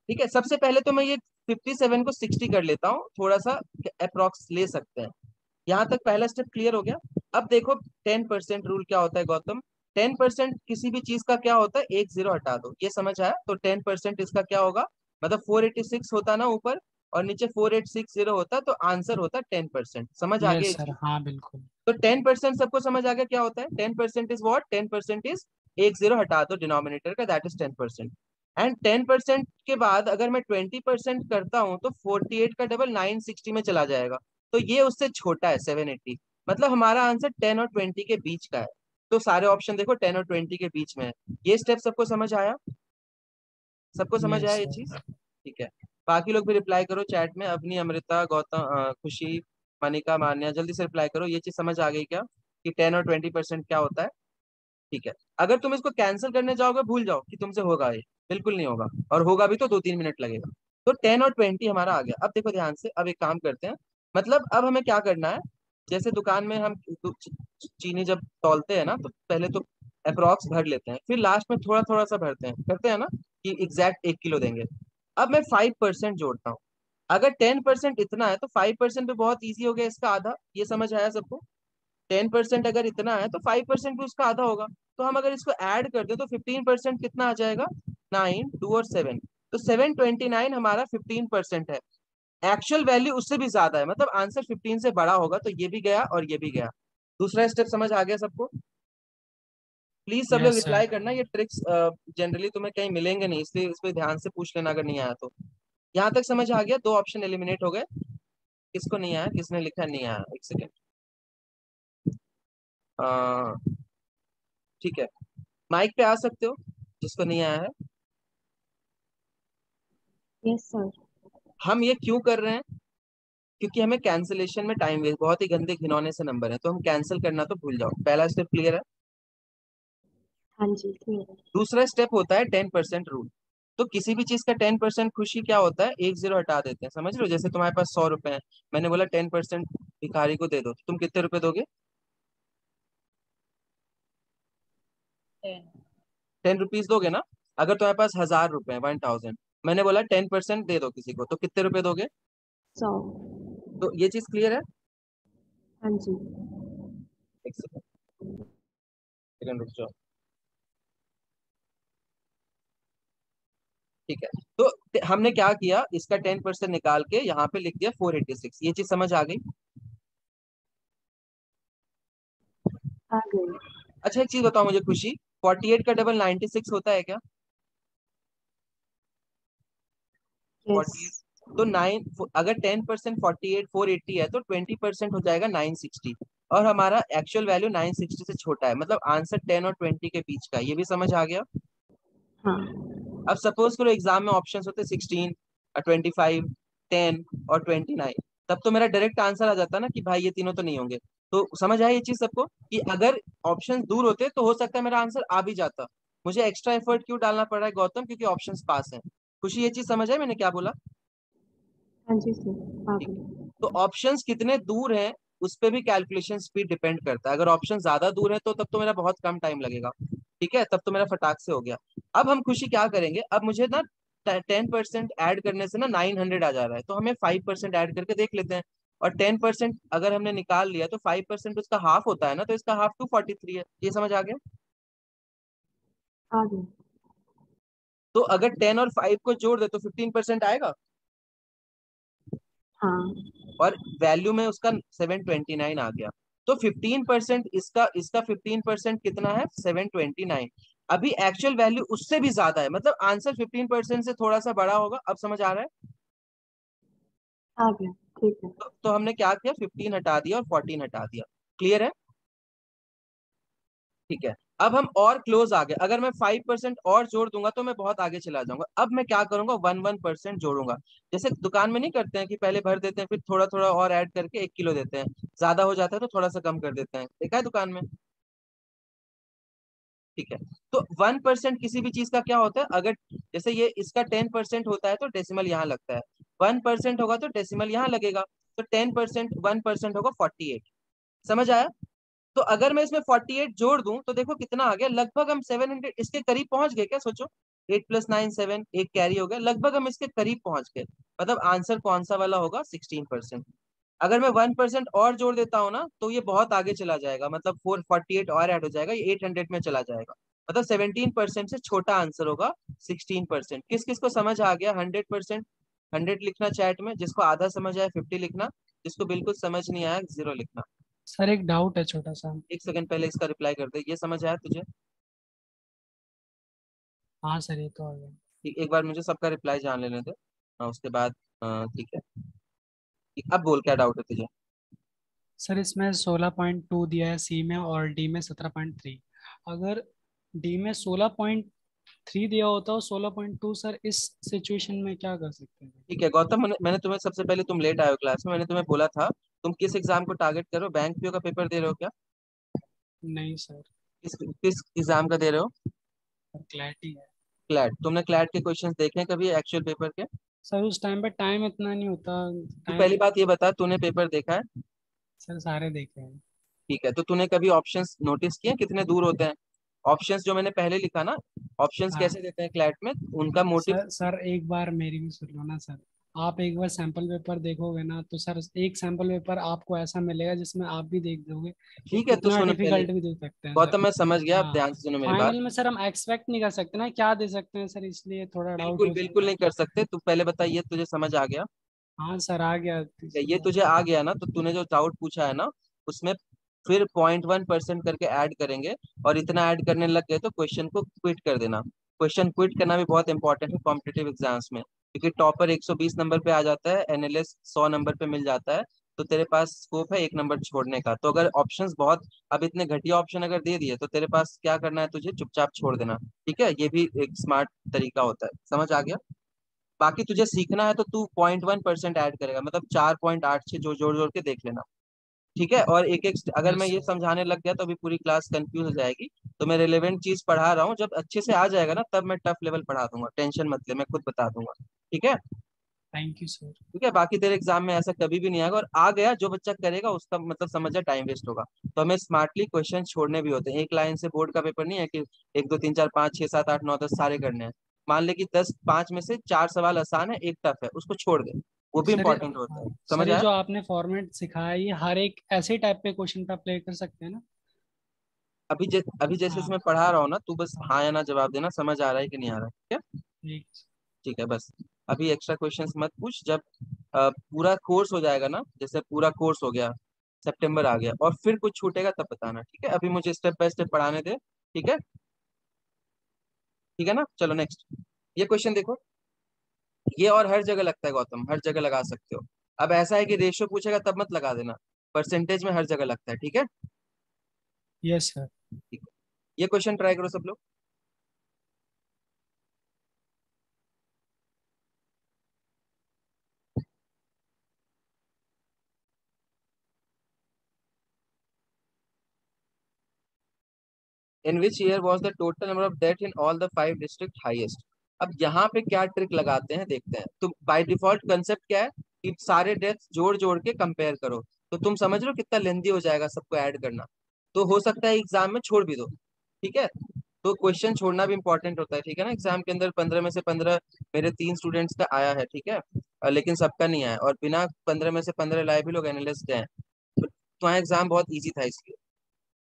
S1: ठीक है, सबसे पहले तो मैं ये 57 को 60 कर लेता हूँ, थोड़ा सा अप्रोक्स ले सकते हैं। यहाँ तक पहला स्टेप क्लियर हो गया। अब देखो 10% रूल क्या होता है गौतम। 10% किसी भी चीज का क्या होता है, एक जीरो हटा दो, ये समझ आया? तो 10% इसका क्या होगा, मतलब 486 होता ना ऊपर और नीचे 4860 होता, तो आंसर होता 10%। समझ आ गया
S4: यस
S1: ये
S4: सर,
S1: चीज?
S4: हाँ बिल्कुल।
S1: तो 10% सबको समझ आ गया क्या होता है? 10% इज वॉट? 10% इज, एक जीरो हटा दो डिनोमिनेटर का, दैट इज 10%। एंड 10% के बाद अगर मैं 20% करता हूं तो 48 का डबल 960 में चला जाएगा। तो ये उससे छोटा है 780, मतलब हमारा आंसर 10 और 20 के बीच का है। तो सारे ऑप्शन देखो 10 और 20 के बीच में है। ये स्टेप सबको समझ आया? सबको समझ आया
S4: यस
S1: ये
S4: सर।
S1: चीज? ठीक है। बाकी लोग भी रिप्लाई करो चैट में, अवनी, अमृता, गौतम, खुशी, मनिका, मान्या, जल्दी से रिप्लाई करो। ये चीज समझ आ गई क्या? कि 10 और 20% क्या होता है। ठीक है, अगर तुम इसको कैंसिल करने जाओगे भूल जाओ कि तुमसे होगा ये, बिल्कुल नहीं होगा, और होगा भी तो 2-3 मिनट लगेगा। तो 10 और 20 हमारा आ गया। अब देखो ध्यान से, अब एक काम करते हैं, मतलब अब हमें क्या करना है, जैसे दुकान में हम चीनी जब तौलते हैं ना, तो पहले तो अप्रोक्स भर लेते हैं, फिर लास्ट में थोड़ा थोड़ा सा भरते हैं, करते हैं ना, कि एग्जैक्ट 1 किलो देंगे। अब मैं 5% जोड़ता हूँ। अगर 10% इतना है तो 5% भी बहुत ईजी हो गया, इसका आधा, ये समझ आया सबको। 10% अगर इतना है तो 5% भी उसका आधा होगा। तो हम अगर इसको ऐड कर दें तो 15% कितना आ जाएगा, 9, 2 और 7, तो 729 हमारा 15% है। एक्चुअल वैल्यू उससे भी ज्यादा है, मतलब आंसर 15 से बड़ा होगा, तो ये भी गया और ये भी गया। दूसरा स्टेप समझ आ गया सबको? प्लीज सब लोग
S4: यस सर।
S1: रिप्लाई करना, ये ट्रिक्स जनरली तुम्हें कहीं मिलेंगे नहीं, इसलिए इस पे ध्यान से पूछ लेना अगर नहीं आया तो। यहाँ तक समझ आ गया? 2 ऑप्शन एलिमिनेट हो गए। किसको नहीं आया, किसने लिखा नहीं आया? एक सेकेंड। ठीक है, माइक पे आ सकते हो जिसको नहीं आया है।
S3: Yes sir.
S1: हम ये क्यों कर रहे हैं? क्योंकि हमें कैंसिलेशन में टाइम वेस्ट, बहुत ही गंदे घिनौने से नंबर है, तो हम कैंसिल करना तो भूल जाओ। पहला स्टेप क्लियर है।
S3: हाँ जी क्लियर है।
S1: दूसरा स्टेप होता है 10% रूल। तो किसी भी चीज का 10% खुशी क्या होता है, 1 0 हटा देते हैं, समझ लो। जैसे तुम्हारे पास 100 रुपए हैं, मैंने बोला 10% भिखारी को दे दो, तो तुम कितने रुपए दोगे? 10 रुपीज दोगे ना। अगर तुम्हारे पास 1000 रुपए हैं, 1000, मैंने बोला 10% दे दो किसी को, तो कितने रुपए दोगे?
S3: 100।
S1: तो ये चीज क्लियर है?
S3: हाँ जी।
S1: एक सेकंड, रुक जाओ। ठीक है, तो हमने क्या किया, इसका 10% निकाल के यहाँ पे लिख दिया 486। ये चीज समझ आ गई?
S3: आ गई।
S1: अच्छा, एक चीज बताओ मुझे खुशी, 48 का डबल 96 होता है क्या?
S3: यस।
S1: 48, तो 9, अगर 10% 48 480 है तो 20% हो जाएगा 960, और हमारा एक्चुअल वैल्यू 960 से छोटा है, मतलब आंसर 10 और 20 के बीच का है। ये भी समझ आ गया?
S3: हाँ।
S1: अब सपोज करो एग्जाम में ऑप्शंस होते 16 और 25, 10 और 29, तब तो मेरा डायरेक्ट आंसर आ जाता ना कि भाई ये तीनों तो नहीं होंगे। तो समझ आया ये चीज सबको, कि अगर ऑप्शंस दूर होते तो हो सकता है मेरा आंसर आ भी जाता। मुझे एक्स्ट्रा एफर्ट क्यों डालना पड़ रहा है गौतम, क्योंकि ऑप्शंस पास हैं। खुशी ये चीज समझ आई मैंने क्या बोला?
S3: हाँ जी सर आ
S1: ठीक है,
S3: गई।
S1: तो ऑप्शंस कितने दूर हैं उस पे भी कैलकुलेशन स्पीड डिपेंड करता है। अगर ऑप्शन ज्यादा दूर है तो तब तो मेरा बहुत कम टाइम लगेगा। ठीक है, तब तो मेरा फटाक से हो गया। अब हम खुशी क्या करेंगे, अब मुझे ना 10% ऐड करने से ना 900 आ जा रहा है, तो हमें 5% ऐड करके देख लेते हैं। और 10% अगर हमने निकाल लिया तो 5% उसका हाफ होता है ना, तो इसका हाफ 243 है। ये समझ आ गया?
S3: आ गई।
S1: तो अगर 10 और 5 को जोड़ दे तो 15% आएगा,
S3: हाँ।
S1: और वैल्यू में उसका 729 आ गया। तो 15%, इसका इसका 15% कितना है, 729। अभी एक्चुअल वैल्यू उससे भी ज्यादा है, मतलब आंसर 15% से थोड़ा सा बड़ा होगा। अब समझ आ रहा है?
S3: आ गया। ठीक है।
S1: तो हमने क्या किया, 15 हटा दिया और 14 हटा दिया। क्लियर है? ठीक है, अब हम और क्लोज आ गए। अगर मैं 5% और जोड़ दूंगा तो मैं बहुत आगे चला जाऊंगा। अब मैं क्या करूंगा, 1% जोड़ूंगा। जैसे दुकान में नहीं करते हैं कि पहले भर देते हैं, फिर थोड़ा थोड़ा और ऐड करके 1 किलो देते हैं, ज्यादा हो जाता है तो थोड़ा सा कम कर देते हैं, देखा है दुकान में? ठीक है, तो 1% किसी भी चीज का क्या होता है, अगर जैसे ये इसका 10% होता है तो डेसिमल यहाँ लगता है, 1% होगा तो डेसिमल यहाँ लगेगा। तो 10% 1% होगा 48। समझ आया? तो अगर मैं इसमें 48 जोड़ दूं तो देखो कितना आ गया, लगभग हम 700 इसके करीब पहुंच गए। क्या सोचो, 8 + 9 7, एक कैरी हो गया, लगभग हम इसके करीब पहुंच गए। मतलब आंसर कौन सा वाला होगा, 16%। अगर मैं 1% और जोड़ देता हूँ ना तो ये बहुत आगे चला जाएगा, मतलब 448 और ऐड हो जाएगा, ये 800 में चला जाएगा। मतलब 17% से छोटा आंसर होगा 16%। किस किस को समझ आ गया? 100%, 100 लिखना चैट में, जिसको आधा समझ आया 50 लिखना, जिसको बिल्कुल समझ नहीं आया 0 लिखना।
S4: सर एक डाउट है छोटा सा।
S1: एक सेकंड पहले इसका रिप्लाई कर दे, ये समझ आया तुझे?
S4: हाँ सर ये तो आ गया।
S1: ठीक, एक बार मुझे सबका रिप्लाई जान लेने दे। हाँ, उसके बाद ठीक है। ठीक, अब बोल क्या डाउट है तुझे?
S4: सर इसमें 16.2 दिया है सी में और डी में 17.3। अगर डी में 16.3 दिया होता और 16.2, सर इस सिचुएशन में क्या कर सकते हैं?
S1: ठीक है गौतम, मैंने तुम्हें सबसे पहले, तुम लेट आए हो क्लास में, मैंने तुम्हें बोला था तुम किस एग्जाम को टारगेट करो, बैंक पीओ का पेपर दे रहे हो क्या?
S4: नहीं सर,
S1: किस किस एग्जाम का दे रहे हो?
S4: सर क्लैरिटी है।
S1: क्लैट। तुमने क्लैट के क्वेश्चंस देखे हैं कभी एक्चुअल पेपर के?
S4: सर उस टाइम पे टाइम इतना नहीं होता।
S1: तू
S4: टाइम।
S1: पहली बात ये बता, तूने पेपर देखा है?
S4: सर सारे देखे हैं।
S1: ठीक है, तो तूने कभी ऑप्शंस नोटिस किए कितने दूर होते हैं? ऑप्शंस जो मैंने पहले लिखा ना, ऑप्शंस
S4: हाँ
S1: कैसे देते हैं क्लैट में, उनका मोटिव।
S4: सर, सर एक बार मेरी भी सुन लो ना सर। आप एक बार सैंपल पेपर देखोगे ना तो सर एक सैंपल पेपर आपको ऐसा मिलेगा जिसमें आप भी देख दोगे कि
S1: ठीक है, तो
S4: कितना
S1: सुनो पहले।
S4: डिफिकल्ट भी दे सकते हैं सर।
S1: गौतम मैं समझ गया, अब
S4: हाँ,
S1: ध्यान से सुनो मेरी बात।
S4: फाइनल में सर हम एक्सपेक्ट नहीं कर सकते ना क्या दे सकते हैं सर, इसलिए थोड़ा डाउट
S1: बिल्कुल
S4: हो
S1: बिल्कुल
S4: जाता है।
S1: नहीं कर सकते। तू पहले बता, ये तुझे समझ आ गया?
S4: हाँ सर आ गया
S1: ये तुझे आ गया ना, तो तूने जो डाउट पूछा है ना, उसमें फिर 0.1% करके ऐड करेंगे। और इतना ऐड करने लग गए तो क्वेश्चन को क्विट कर देना। क्वेश्चन क्विट करना भी बहुत इंपॉर्टेंट है कॉम्पिटेटिव एग्जाम्स में, क्योंकि टॉपर 120 नंबर पे आ जाता है, एनालिस्ट 100 नंबर पे मिल जाता है। तो तेरे पास स्कोप है एक नंबर छोड़ने का। तो अगर ऑप्शंस बहुत, अब इतने घटिया ऑप्शन अगर दे दिए, तो तेरे पास क्या करना है, तुझे चुपचाप छोड़ देना। ठीक है, ये भी एक स्मार्ट तरीका होता है। समझ आ गया? बाकी तुझे सीखना है तो तू 0.1% ऐड करेगा, मतलब 4.86 जो जोड़ जोड़ के देख लेना। ठीक है, और एक एक अगर मैं
S4: यस
S1: ये
S4: सर।
S1: समझाने लग गया तो अभी पूरी क्लास कंफ्यूज हो जाएगी। तो मैं रिलेवेंट चीज पढ़ा रहा हूँ, जब अच्छे से आ जाएगा ना तब मैं टफ लेवल पढ़ा दूंगा, टेंशन मत ले, मैं खुद बता दूंगा। ठीक है?
S4: Thank you sir.
S1: ठीक है, बाकी तेरे एग्जाम में ऐसा कभी भी नहीं आएगा, और आ गया जो बच्चा करेगा उसका मतलब समझ जा टाइम वेस्ट होगा। तो हमें स्मार्टली क्वेश्चन छोड़ने भी होते हैं। एक लाइन से बोर्ड का पेपर नहीं है कि 1 2 3 4 5 6 7 8 9 10 सारे करने हैं। मान ले कि 10 5 में से 4 सवाल आसान है, एक टफ है, उसको छोड़ दे। वो भी
S4: सर ये,
S1: इंपॉर्टेंट होता
S4: हाँ,
S1: है।
S4: सर
S1: समझ
S4: ये
S1: आया?
S4: जो आपने फॉर्मेट सिखाया ये हर एक ऐसे टाइप पे क्वेश्चन पे अप्लाई कर सकते हैं ना?
S1: अभी जैसे
S4: हाँ
S1: मैं पढ़ा रहा हूँ ना, तू बस
S4: हाँ
S1: हाँ या ना जवाब देना, समझ आ रहा है कि नहीं आ रहा है? ठीक है?
S4: ठीक।
S1: ठीक है, बस। अभी एक्स्ट्रा क्वेश्चंस मत पूछ। जब पूरा कोर्स हो जाएगा ना, जैसे पूरा कोर्स हो गया, सितंबर आ गया, और फिर कुछ छूटेगा तब बताना। ठीक है, अभी मुझे स्टेप बाय स्टेप पढ़ाने दे। ठीक है? ठीक है ना, चलो नेक्स्ट। ये क्वेश्चन देखो। ये और हर जगह लगता है गौतम, हर जगह लगा सकते हो। अब ऐसा है कि रेशियो पूछेगा तब मत लगा देना, परसेंटेज में हर जगह लगता है। ठीक है?
S4: Yes sir.
S1: ठीक है, ये क्वेश्चन ट्राई करो सब लोग। In which year was the total number of death in all the 5 district highest? अब यहाँ पे क्या ट्रिक लगाते हैं देखते हैं। तो बाय डिफॉल्ट कंसेप्ट क्या है कि सारे डेथ जोड़ जोड़ के कंपेयर करो। तो तुम समझ रहे हो कितना लेंदी हो जाएगा सबको ऐड करना। तो हो सकता है एग्जाम में छोड़ भी दो। ठीक है, तो क्वेश्चन छोड़ना भी इंपॉर्टेंट होता है। ठीक है ना, एग्जाम के अंदर 15 में से 15 मेरे 3 स्टूडेंट्स का आया है। ठीक है, लेकिन सबका नहीं आया, और बिना 15 में से 15 लाए भी लोग एनालिस्ट गए हैं। तो तुम्हारा एग्जाम बहुत ईजी था इसलिए।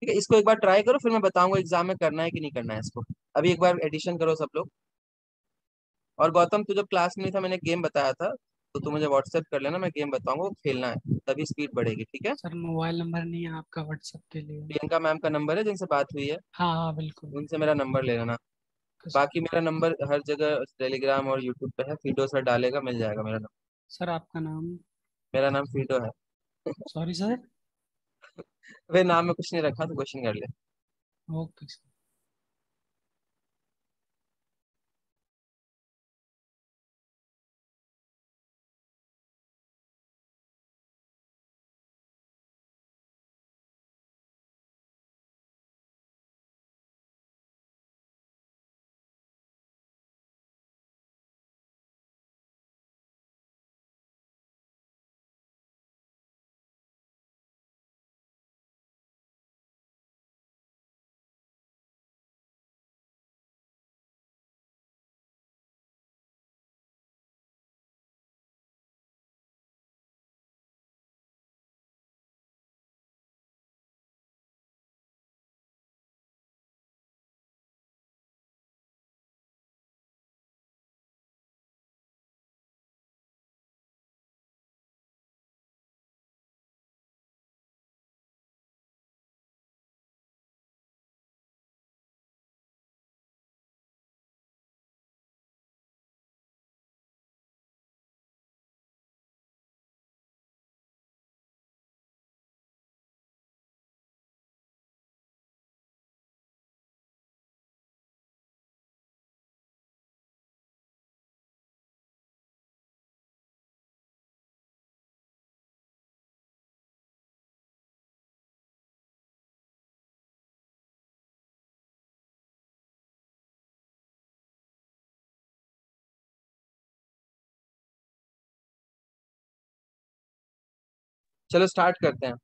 S1: ठीक है, इसको एक बार ट्राई करो, फिर मैं बताऊंगा एग्जाम में करना है कि नहीं करना है इसको। अभी एक बार एडिशन करो सब लोग। और गौतम, तू जब क्लास में नहीं था, मैंने गेम बताया था, तो तू मुझे व्हाट्सएप कर लेना, मैं गेम बताऊंगा, वो खेलना है, तभी स्पीड बढ़ेगी। ठीक है?
S4: सर मोबाइल नंबर नहीं है आपका व्हाट्सएप के लिए?
S1: प्रियंका मैम का नंबर है जिनसे बात हुई है,
S4: हाँ हाँ बिल्कुल।
S1: उनसे मेरा नंबर ले लेना। बाकी मेरा नंबर हर जगह टेलीग्राम और यूट्यूब पे है, फीडो सर डालेगा, मिल जाएगा मेरा नंबर।
S4: सर आपका नाम?
S1: मेरा नाम फीडो है।
S4: Sorry sir.
S1: वे नाम में कुछ नहीं रखा, तो क्वेश्चन कर ले।
S4: ओके।
S1: चलो स्टार्ट करते हैं।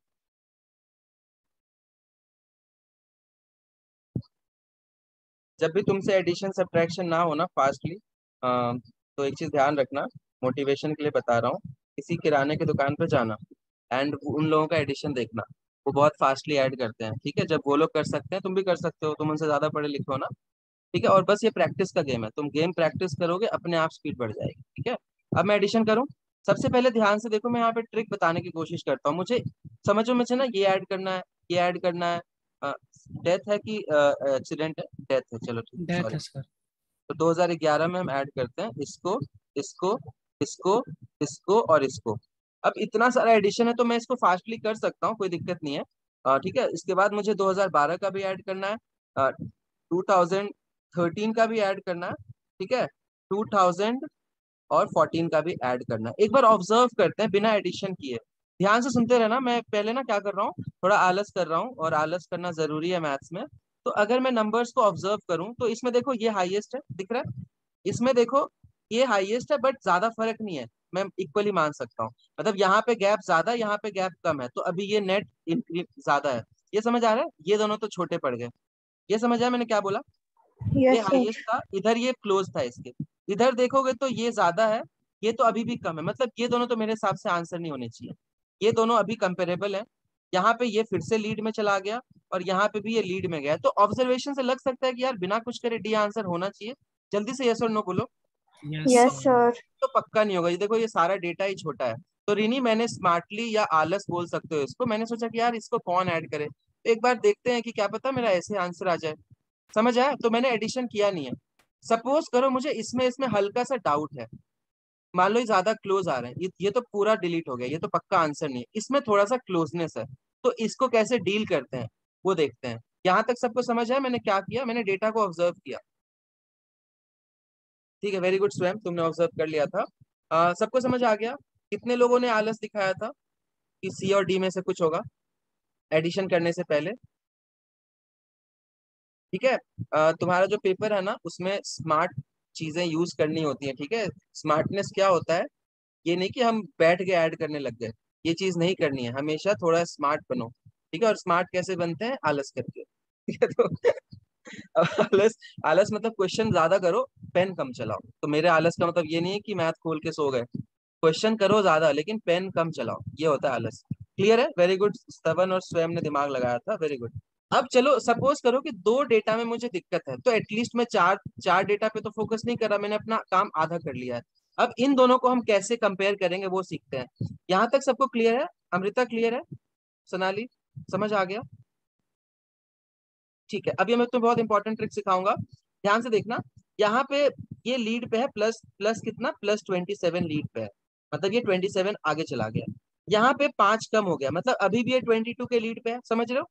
S1: जब भी तुमसे एडिशन सब्ट्रैक्शन ना हो ना फास्टली, तो एक चीज ध्यान रखना, मोटिवेशन के लिए बता रहा हूँ। किसी किराने की दुकान पर जाना एंड उन लोगों का एडिशन देखना, वो बहुत फास्टली ऐड करते हैं। ठीक है, जब वो लोग कर सकते हैं तुम भी कर सकते हो, तुम उनसे ज्यादा पढ़े लिखे हो ना। ठीक है, और बस ये प्रैक्टिस का गेम है, तुम गेम प्रैक्टिस करोगे अपने आप स्पीड बढ़ जाएगी। ठीक है, अब मैं एडिशन करूँ। सबसे पहले ध्यान से देखो, मैं यहाँ पे ट्रिक बताने की कोशिश करता हूँ, मुझे समझो मुझे ना ये ऐड करना है, ये ऐड करना है। डेथ है कि एक्सीडेंट है? डेथ है, चलो ठीक है,
S4: डेथ
S1: सॉरी।
S4: है सर।
S1: तो 2011 में हम ऐड करते हैं इसको, इसको, इसको, इसको और इसको। अब इतना सारा एडिशन है तो मैं इसको फास्टली कर सकता हूँ, कोई दिक्कत नहीं है। ठीक है, इसके बाद मुझे 2012 का भी ऐड करना है, 2013 का भी ऐड करना है। ठीक है, 2014 का भी ऐड करना है। एक बार ऑब्जर्व करते हैं बिना एडिशन किए, ध्यान से सुनते रहना। मैं पहले ना क्या कर रहा हूँ, थोड़ा आलस कर रहा हूँ, और आलस करना जरूरी है मैथ्स में। तो अगर मैं नंबर्स को ऑब्जर्व करूँ तो इसमें देखो ये हाईएस्ट है, दिख रहा है? इसमें देखो ये हाईएस्ट है, बट ज्यादा फर्क नहीं है, मैं इक्वली मान सकता हूँ। मतलब यहाँ पे गैप ज्यादा, यहाँ पे गैप कम है, तो अभी ये नेट इंक्रीज ज्यादा है। ये समझ आ रहा है? ये दोनों तो छोटे पड़ गए। ये समझ आया मैंने क्या बोला? ये
S3: यस सर।
S1: हाईएस्ट था इधर, ये क्लोज था इसके। इधर देखोगे तो ये ज्यादा है, ये तो अभी भी कम है। मतलब ये दोनों तो मेरे हिसाब से आंसर नहीं होने चाहिए, ये दोनों अभी कंपेरेबल है। यहाँ पे ये फिर से लीड में चला गया, और यहाँ पे भी ये लीड में गया। तो ऑब्जर्वेशन से लग सकता है कि यार बिना कुछ करे डी आंसर होना चाहिए। जल्दी से यस और नो बोलो।
S4: Yes
S3: yes
S4: sir.
S3: सर।
S1: तो पक्का नहीं होगा, ये देखो ये सारा डेटा ही छोटा है। तो रिनी, मैंने स्मार्टली या आलस बोल सकते हो इसको, मैंने सोचा कि यार इसको कौन ऐड करे, तो एक बार देखते हैं कि क्या पता मेरा ऐसे आंसर आ जाए। समझ आया? तो मैंने एडिशन किया नहीं है। सपोज करो मुझे इसमें इसमें हल्का सा डाउट है, मान लो ये ज्यादा क्लोज आ रहे हैं, ये तो पूरा डिलीट हो गया, ये तो पक्का आंसर नहीं है, इसमें थोड़ा सा क्लोजनेस है। तो इसको कैसे डील करते हैं वो देखते हैं। यहाँ तक सबको समझ आया मैंने क्या किया? मैंने डेटा को ऑब्जर्व किया। ठीक है, वेरी गुड स्वयं, तुमने ऑब्जर्व कर लिया था। सबको समझ आ गया? कितने लोगों ने आलस दिखाया था कि सी और डी में से कुछ होगा एडिशन करने से पहले? ठीक है, तुम्हारा जो पेपर है ना उसमें स्मार्ट चीजें यूज करनी होती हैं। ठीक है, स्मार्टनेस क्या होता है, ये नहीं कि हम बैठ के ऐड करने लग गए, ये चीज नहीं करनी है, हमेशा थोड़ा स्मार्ट बनो। ठीक है, और स्मार्ट कैसे बनते हैं? आलस करके। ठीक है, तो अब आलस, आलस मतलब क्वेश्चन ज्यादा करो, पेन कम चलाओ। तो मेरे आलस का मतलब ये नहीं है कि मैथ खोल के सो गए, क्वेश्चन करो ज्यादा लेकिन पेन कम चलाओ, ये होता है आलस। क्लियर है? वेरी गुड, स्तवन और स्वयं ने दिमाग लगाया था, वेरी गुड। अब चलो सपोज करो कि दो डेटा में मुझे दिक्कत है, तो एटलीस्ट मैं चार चार डेटा पे तो फोकस नहीं कर रहा, मैंने अपना काम आधा कर लिया है। अब इन दोनों को हम कैसे कंपेयर करेंगे वो सीखते हैं। यहाँ तक सबको क्लियर है? अमृता क्लियर है? सोनाली समझ आ गया? ठीक है, अभी मैं तुम्हें बहुत इंपॉर्टेंट ट्रिक सिखाऊंगा, ध्यान से देखना। यहाँ पे ये लीड पे है, प्लस प्लस कितना, +27 लीड पे है, मतलब ये 27 आगे चला गया। यहाँ पे 5 कम हो गया, मतलब अभी भी ये 22 के लीड पे है, समझ रहे हो?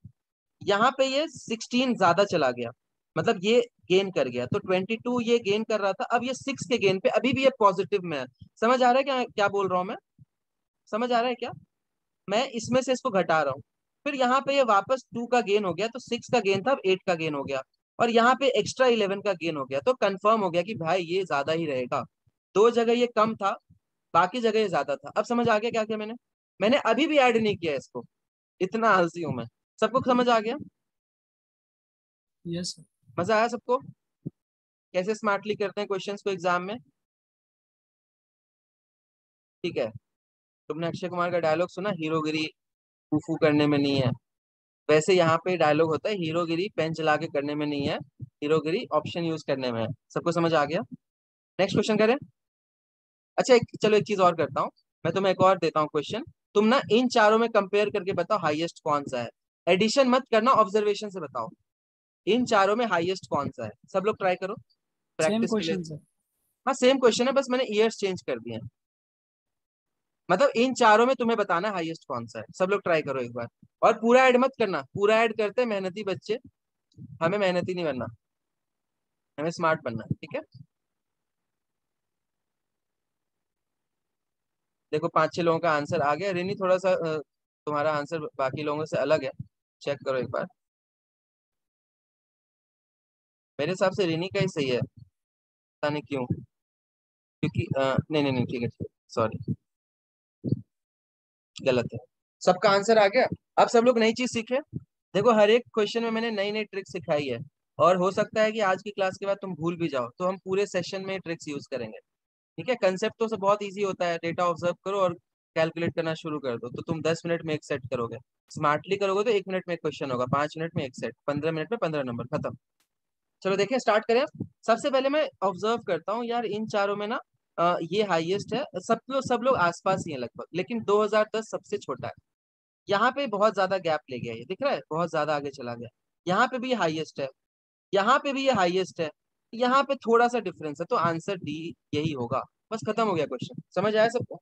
S1: यहाँ पे ये 16 ज्यादा चला गया, मतलब ये गेन कर गया। तो 22 ये गेन कर रहा था, अब ये 6 के गेन पे, अभी भी ये पॉजिटिव में है। समझ आ रहा है क्या क्या बोल रहा हूँ मैं? समझ आ रहा है क्या? मैं इसमें से इसको घटा रहा हूँ, फिर यहाँ पे ये वापस 2 का गेन हो गया, तो 6 का गेन था, अब 8 का गेन हो गया, और यहाँ पे एक्स्ट्रा 11 का गेन हो गया। तो कंफर्म हो गया कि भाई ये ज्यादा ही रहेगा। दो जगह ये कम था, बाकी जगह ये ज्यादा था। अब समझ आ गया क्या किया मैंने? मैंने अभी भी ऐड नहीं किया इसको, इतना आलसी हूं मैं। सबको समझ आ गया?
S4: Yes sir.
S1: मजा आया सबको? कैसे स्मार्टली करते हैं क्वेश्चंस को एग्जाम में? ठीक है, तुमने अक्षय कुमार का डायलॉग सुना, हीरोगिरी फूफू करने में नहीं है। वैसे यहाँ पे डायलॉग होता है, हीरोगिरी पेन चला के करने में नहीं है, हीरोगिरी ऑप्शन यूज करने में है। सबको समझ आ गया? नेक्स्ट क्वेश्चन करें? अच्छा चलो एक चीज और करता हूँ, मैं तुम्हें एक और देता हूँ क्वेश्चन। तुम ना इन चारों में कंपेयर करके बताओ हाईएस्ट कौन सा है। एडिशन मत करना, ऑब्जर्वेशन से बताओ इन चारों में हाईएस्ट कौन सा है। सब लोग ट्राई करो
S4: सेम
S1: प्रैक्टिस के लिए।
S4: Question sir.
S1: हाँ सेम क्वेश्चन है, बस मैंने ईयर्स चेंज कर दिए हैं। मतलब इन चारों में तुम्हें बताना है हाईएस्ट कौन सा है। सब लोग ट्राई करो एक बार, और पूरा ऐड मत करना, पूरा ऐड करते हैं मेहनती बच्चे, हमें मेहनती नहीं बनना, हमें स्मार्ट बनना है। ठीक है, देखो 5-6 लोगों का आंसर आ गया। रिनी थोड़ा सा तुम्हारा आंसर बाकी लोगों से अलग है, चेक करो एक बार। मेरे हिसाब से रिनी का ही सही है, पता नहीं क्यों, क्योंकि नहीं नहीं नहीं, ठीक है सॉरी, गलत है। सबका आंसर आ गया? अब सब लोग नई चीज सीखे। देखो हर एक क्वेश्चन में मैंने नई नई ट्रिक सिखाई है, और हो सकता है कि आज की क्लास के बाद तुम भूल भी जाओ, तो हम पूरे सेशन में ट्रिक्स यूज करेंगे। ठीक है, कंसेप्ट तो सब बहुत इजी होता है, डेटा ऑब्जर्व करो और कैलकुलेट करना शुरू कर दो, तो तुम 10 मिनट में एक सेट करोगे। स्मार्टली करोगे तो 1 मिनट में एक क्वेश्चन होगा, 5 मिनट में एक सेट, 15 मिनट में 15 नंबर खत्म। चलो देखिए, स्टार्ट करें। सबसे पहले मैं ऑब्जर्व करता हूँ यार, इन चारों में ना ये हाईएस्ट है, सब लोग आसपास ही है लगभग, लेकिन 2010 सबसे छोटा है। यहाँ पे बहुत ज्यादा गैप ले गया, ये दिख रहा है, बहुत ज्यादा आगे चला गया। यहाँ पे भी ये हाईएस्ट है, यहाँ पे भी ये हाईएस्ट है, यहाँ पे थोड़ा सा डिफरेंस है, तो आंसर डी यही होगा। बस खत्म हो गया क्वेश्चन, समझ आया सबको?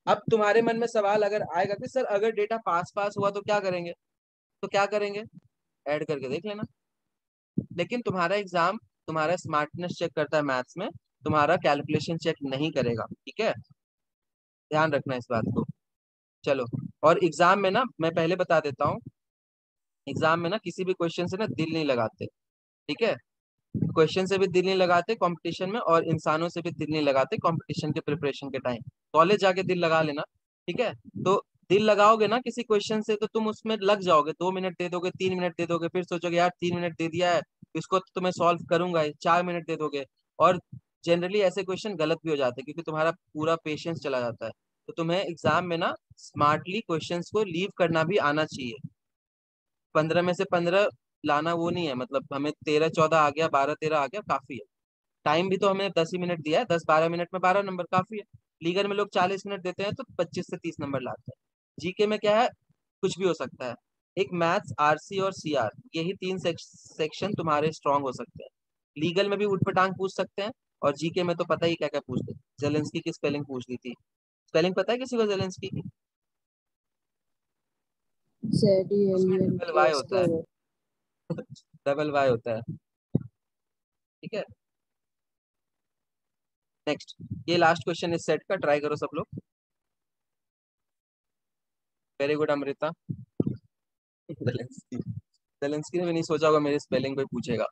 S1: अब तुम्हारे मन में सवाल अगर आएगा कि सर अगर डेटा पास पास हुआ तो क्या करेंगे, तो क्या करेंगे, ऐड करके देख लेना। लेकिन तुम्हारा एग्जाम तुम्हारा स्मार्टनेस चेक करता है मैथ्स में, तुम्हारा कैलकुलेशन चेक नहीं करेगा, ठीक है, ध्यान रखना इस बात को। चलो, और एग्जाम में ना मैं पहले बता देता हूँ, एग्जाम में ना किसी भी क्वेश्चन से ना दिल नहीं लगाते, ठीक है, क्वेश्चन से भी दिल नहीं लगाते कंपटीशन में, और इंसानों से भी दिल नहीं लगाते कंपटीशन के प्रिपरेशन के टाइम। कॉलेज जाके दिल लगा लेना, ठीक है। तो दिल लगाओगे ना किसी क्वेश्चन से, तो तुम उसमें लग जाओगे, 2 मिनट दे दोगे, 3 मिनट दे दोगे, फिर सोचोगे यार 3 मिनट दे दिया है, इसको तो मैं सॉल्व करूंगा ही, 4 मिनट दे दोगे। और जनरली ऐसे क्वेश्चन गलत भी हो जाते हैं, क्योंकि तुम्हारा पूरा पेशेंस चला जाता है। तो तुम्हें एग्जाम में ना स्मार्टली क्वेश्चंस को लीव करना भी आना चाहिए। 15 में से 15 लाना वो नहीं है, मतलब हमें 13 14 आ गया, 12 13 आ गया, काफी है। टाइम भी तो हमें 10 ही मिनट दिया है, 10 12 मिनट में 12 नंबर काफी है। लीगर में लोग 40 मिनट देते हैं तो 25 से 30 नंबर लाते हैं। जीके में क्या है, कुछ भी हो सकता है। एक मैथ्स, आरसी और सीआर, यही तीन सेक्शन तुम्हारे स्ट्रांग हो सकते हैं। लीगल में भी उठपटांग पूछ सकते हैं, और जीके में तो पता ही क्या क्या पूछते हैं। जेलेंस्की की स्पेलिंग पूछ दी थी, स्पेलिंग पता है किसी को जेलेंस्की की? उसमें डबल वाई
S3: ZELENKS
S1: होता है, डबल वाई होता है, ठीक है। नेक्स्ट, ये लास्ट क्वेश्चन इस सेट का, ट्राई करो सब लोग। Very good Amrita. Zelensky, Zelensky ने भी नहीं सोचा होगा मेरी स्पेलिंग कोई पूछेगा।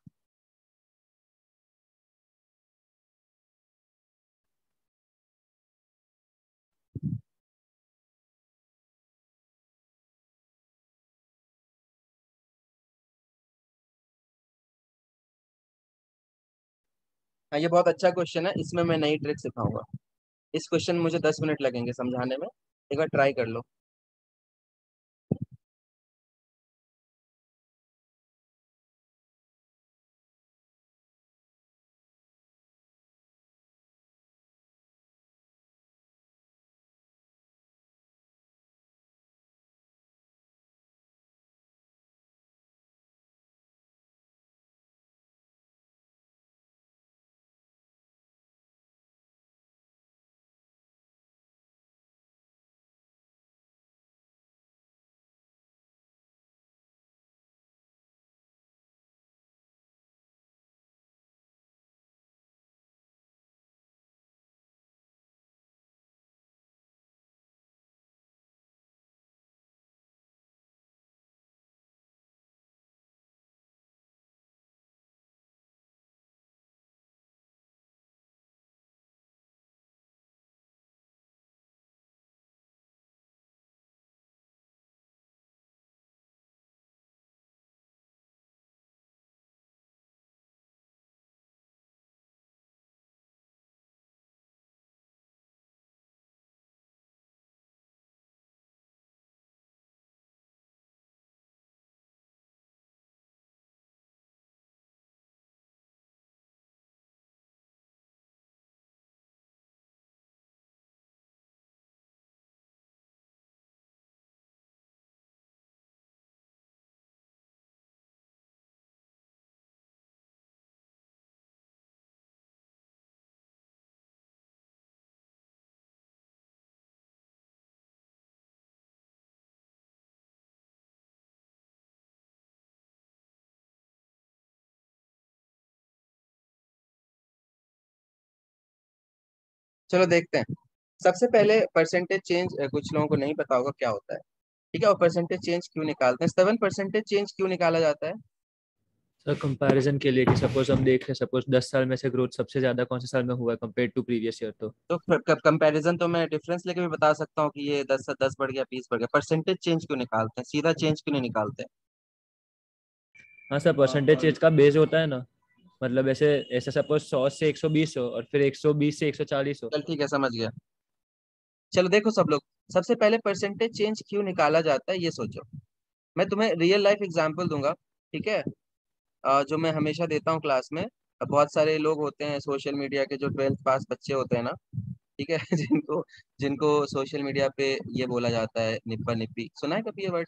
S1: हाँ, ये बहुत अच्छा क्वेश्चन है, इसमें मैं नई ट्रिक सिखाऊंगा। इस क्वेश्चन में मुझे 10 मिनट लगेंगे समझाने में, एक बार ट्राई कर लो। चलो देखते हैं। सबसे पहले परसेंटेज चेंज कुछ लोगों को नहीं पता होगा क्या होता है, ठीक है। और परसेंटेज चेंज क्यों निकालते हैं, 7 परसेंटेज चेंज क्यों निकाला जाता है?
S2: सर कंपैरिजन के लिए कि सपोज हम देख रहे सपोज 10 साल में से ग्रोथ सबसे ज्यादा कौन से साल में हुआ है कंपेयर टू प्रीवियस ईयर, तो
S1: कंपैरिजन तो मैं डिफरेंस लेके भी बता सकता हूँ कि ये 10 से 10 बढ़ गया, 20 बढ़ गया। परसेंटेज चेंज क्यों निकालते हैं, सीधा चेंज क्यों नहीं निकालते?
S2: हाँ सर परसेंटेज चेंज का बेस होता है ना, मतलब ऐसे ऐसे सपोज 100 से 120 हो और फिर 120 से 140 हो।
S1: चल ठीक है, समझ गया। चलो देखो सब लोग, सबसे पहले परसेंटेज चेंज क्यों निकाला जाता है ये सोचो। मैं तुम्हें रियल लाइफ एग्जांपल दूंगा, ठीक है? जो मैं हमेशा देता हूँ क्लास में। बहुत सारे लोग होते हैं सोशल मीडिया के, जो 12th पास बच्चे होते हैं ना, ठीक है जिनको जिनको सोशल मीडिया पे ये बोला जाता है निप्पा निप्पी, सुना है कभी ये वर्ड?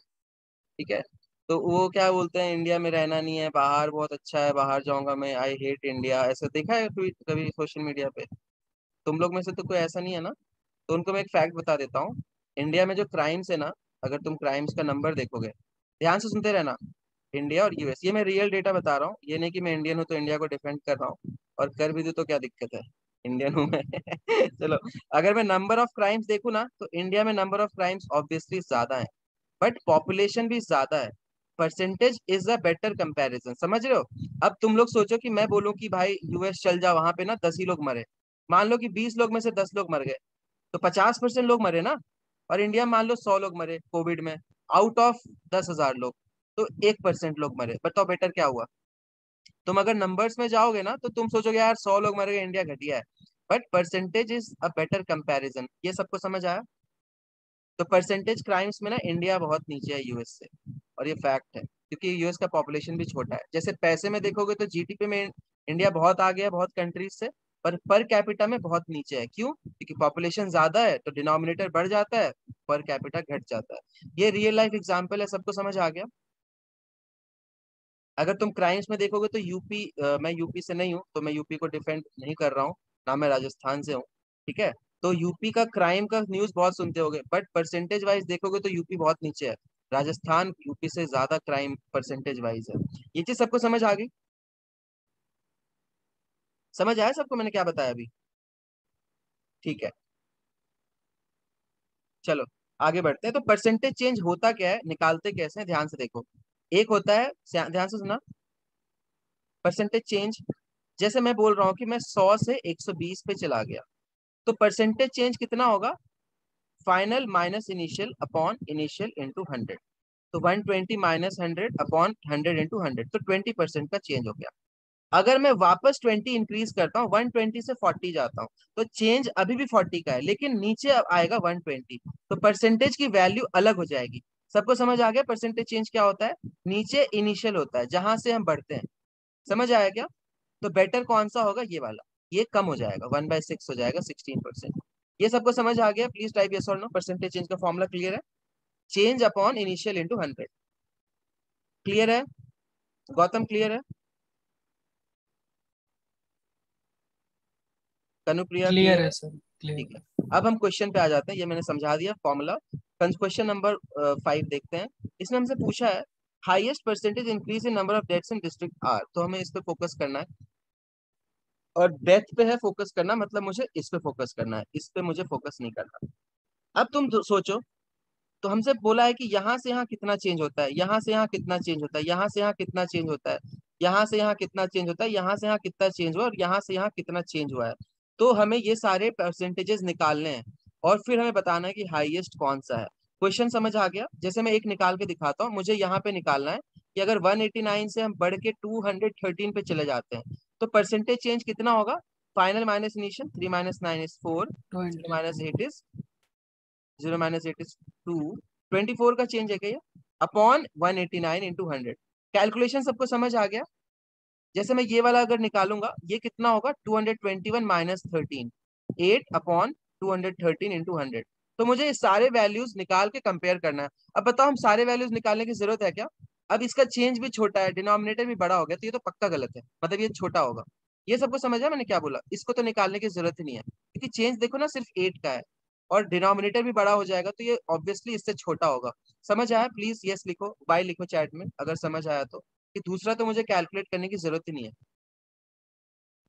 S1: ठीक है। तो वो क्या बोलते हैं, इंडिया में रहना नहीं है, बाहर बहुत अच्छा है, बाहर जाऊंगा मैं, आई हेट इंडिया, ऐसा देखा है ट्वीट कभी सोशल मीडिया पे? तुम लोग में से तो कोई ऐसा नहीं है ना? तो उनको मैं एक फैक्ट बता देता हूँ। इंडिया में जो क्राइम्स है ना, अगर तुम क्राइम्स का नंबर देखोगे, ध्यान से सुनते रहना, इंडिया और यूएस, ये मैं रियल डेटा बता रहा हूँ, ये नहीं कि मैं इंडियन हूँ तो इंडिया को डिफेंड कर रहा हूँ, और कर भी दूँ तो क्या दिक्कत है, इंडियन हूँ मैं चलो, अगर मैं नंबर ऑफ क्राइम्स देखूँ ना, तो इंडिया में नंबर ऑफ क्राइम्स ऑब्वियसली ज्यादा है, बट पॉपुलेशन भी ज्यादा है। Percentage is a better comparison, समझ रहे हो? अब तुम लोग सोचो कि मैं बोलूं कि भाई यूएस चल जा, वहां पे ना 10 ही लोग मरे, मान लो कि 20 लोग में से 10 लोग मर गए, तो 50% लोग मरे ना। और इंडिया में मान लो 100 लोग मरे कोविड में, आउट ऑफ 10,000 लोग, तो 1% लोग मरे। बताओ बेटर क्या हुआ? तुम अगर नंबर्स में जाओगे ना, तो तुम सोचोगे यार 100 लोग मर गए, इंडिया घटिया है, but percentage is a better comparison. ये सबको समझ आया? तो परसेंटेज क्राइम्स में ना इंडिया बहुत नीचे है यूएस से, और ये फैक्ट है, क्योंकि यूएस का पॉपुलेशन भी छोटा है। जैसे पैसे में देखोगे तो जीडीपी में इंडिया बहुत आगे है बहुत कंट्रीज से, पर कैपिटा में बहुत नीचे है। क्यों? क्योंकि पॉपुलेशन ज्यादा है तो डिनोमिनेटर बढ़ जाता है, पर कैपिटा घट जाता है। ये रियल लाइफ एग्जांपल है, सबको समझ आ गया? अगर तुम क्राइम्स में देखोगे तो यूपी, मैं यूपी से नहीं हूँ तो मैं यूपी को डिफेंड नहीं कर रहा हूँ, ना मैं राजस्थान से हूँ, ठीक है? तो यूपी का क्राइम का न्यूज बहुत सुनते होगे, बट परसेंटेज वाइज देखोगे तो यूपी बहुत नीचे है। राजस्थान यूपी से ज्यादा क्राइम परसेंटेज वाइज है। ये चीज सबको समझ आ गई? समझ आया सबको मैंने क्या बताया अभी? ठीक है, चलो आगे बढ़ते हैं। तो परसेंटेज चेंज होता क्या है, निकालते कैसे हैं, ध्यान से देखो। एक होता है, ध्यान से सुना, परसेंटेज चेंज, जैसे मैं बोल रहा हूँ कि मैं 100 से 120 पे चला गया, तो परसेंटेज चेंज कितना होगा? Final minus initial upon initial into 100। तो 120 माइनस 100 अपॉन 100 इंटू 100, तो 20% का चेंज हो गया। अगर मैं वापस 20 इंक्रीज करता हूँ, 120 से 40 जाता हूँ, तो चेंज अभी भी 40 का है, लेकिन नीचे अब आएगा 120, तो परसेंटेज की वैल्यू अलग हो जाएगी। सबको समझ आ गया परसेंटेज चेंज क्या होता है? नीचे इनिशियल होता है जहां से हम बढ़ते हैं, समझ आया क्या? तो बेटर कौन सा होगा, ये वाला, ये कम हो जाएगा, 1/6 हो जाएगा, 16%। ये सबको समझ आ गया? प्लीज टाइप यस और नो। परसेंटेज चेंज का फॉर्मूला क्लियर है? Change upon initial into 100। Clear है? गौतम क्लियर है? कनुप्रिया
S4: क्लियर
S1: क्लियर
S4: है
S1: है?
S4: Sir, clear.
S1: ठीक है, अब हम क्वेश्चन पे आ जाते हैं। ये मैंने समझा दिया फॉर्मूला। क्वेश्चन नंबर 5 देखते हैं। इसने हमसे पूछा है highest percentage increase in number of deaths in district R, तो हमें इस पे फोकस करना है, और डेथ पे है फोकस करना, मतलब मुझे इस पे फोकस करना है, इस पे मुझे फोकस नहीं करना। अब तुम सोचो, तो हमसे बोला है कि यहाँ से यहाँ कितना चेंज होता है, यहाँ से यहाँ कितना चेंज होता है, यहाँ से यहाँ कितना चेंज होता है, यहाँ से यहाँ कितना चेंज होता है, यहाँ से यहाँ कितना चेंज हुआ, और यहाँ से यहाँ कितना चेंज हुआ है। तो हमें ये सारे परसेंटेजेस निकालने हैं, और फिर हमें बताना है कि हाईएस्ट कौन सा है। क्वेश्चन समझ आ गया? जैसे मैं एक निकाल के दिखाता हूँ, मुझे यहाँ पे निकालना है कि अगर 189 से हम बढ़ के 213 पे चले जाते हैं, तो परसेंटेज चेंज कितना होगा? Final minus initial, 3 minus 9 is 4, 0 minus
S4: 22।
S1: 8 is 0 minus 8 is 2, 24 का चेंज है क्या ये? Upon 189 into 100। कैलकुलेशन सबको समझ आ गया? जैसे मैं ये वाला अगर निकालूंगा, ये कितना होगा? 221 माइनस 13, 8 अपॉन 213 इंटू 100। तो मुझे ये सारे वैल्यूज निकाल के कंपेयर करना है। अब बताओ, हम सारे वैल्यूज निकालने की जरूरत है क्या? अब इसका चेंज भी छोटा है, डिनोमिनेटर भी बड़ा हो गया, तो ये तो पक्का गलत है, मतलब ये छोटा होगा। ये सबको समझ आया मैंने क्या बोला? इसको तो निकालने की जरूरत ही नहीं है, क्योंकि चेंज देखो ना सिर्फ 8 का है, और डिनोमिनेटर भी बड़ा हो जाएगा, तो ये ऑब्वियसली इससे छोटा होगा। समझ आया? प्लीज यस लिखो, बाय लिखो चैट में अगर समझ आया तो, कि दूसरा तो मुझे कैलकुलेट करने की जरूरत ही नहीं है।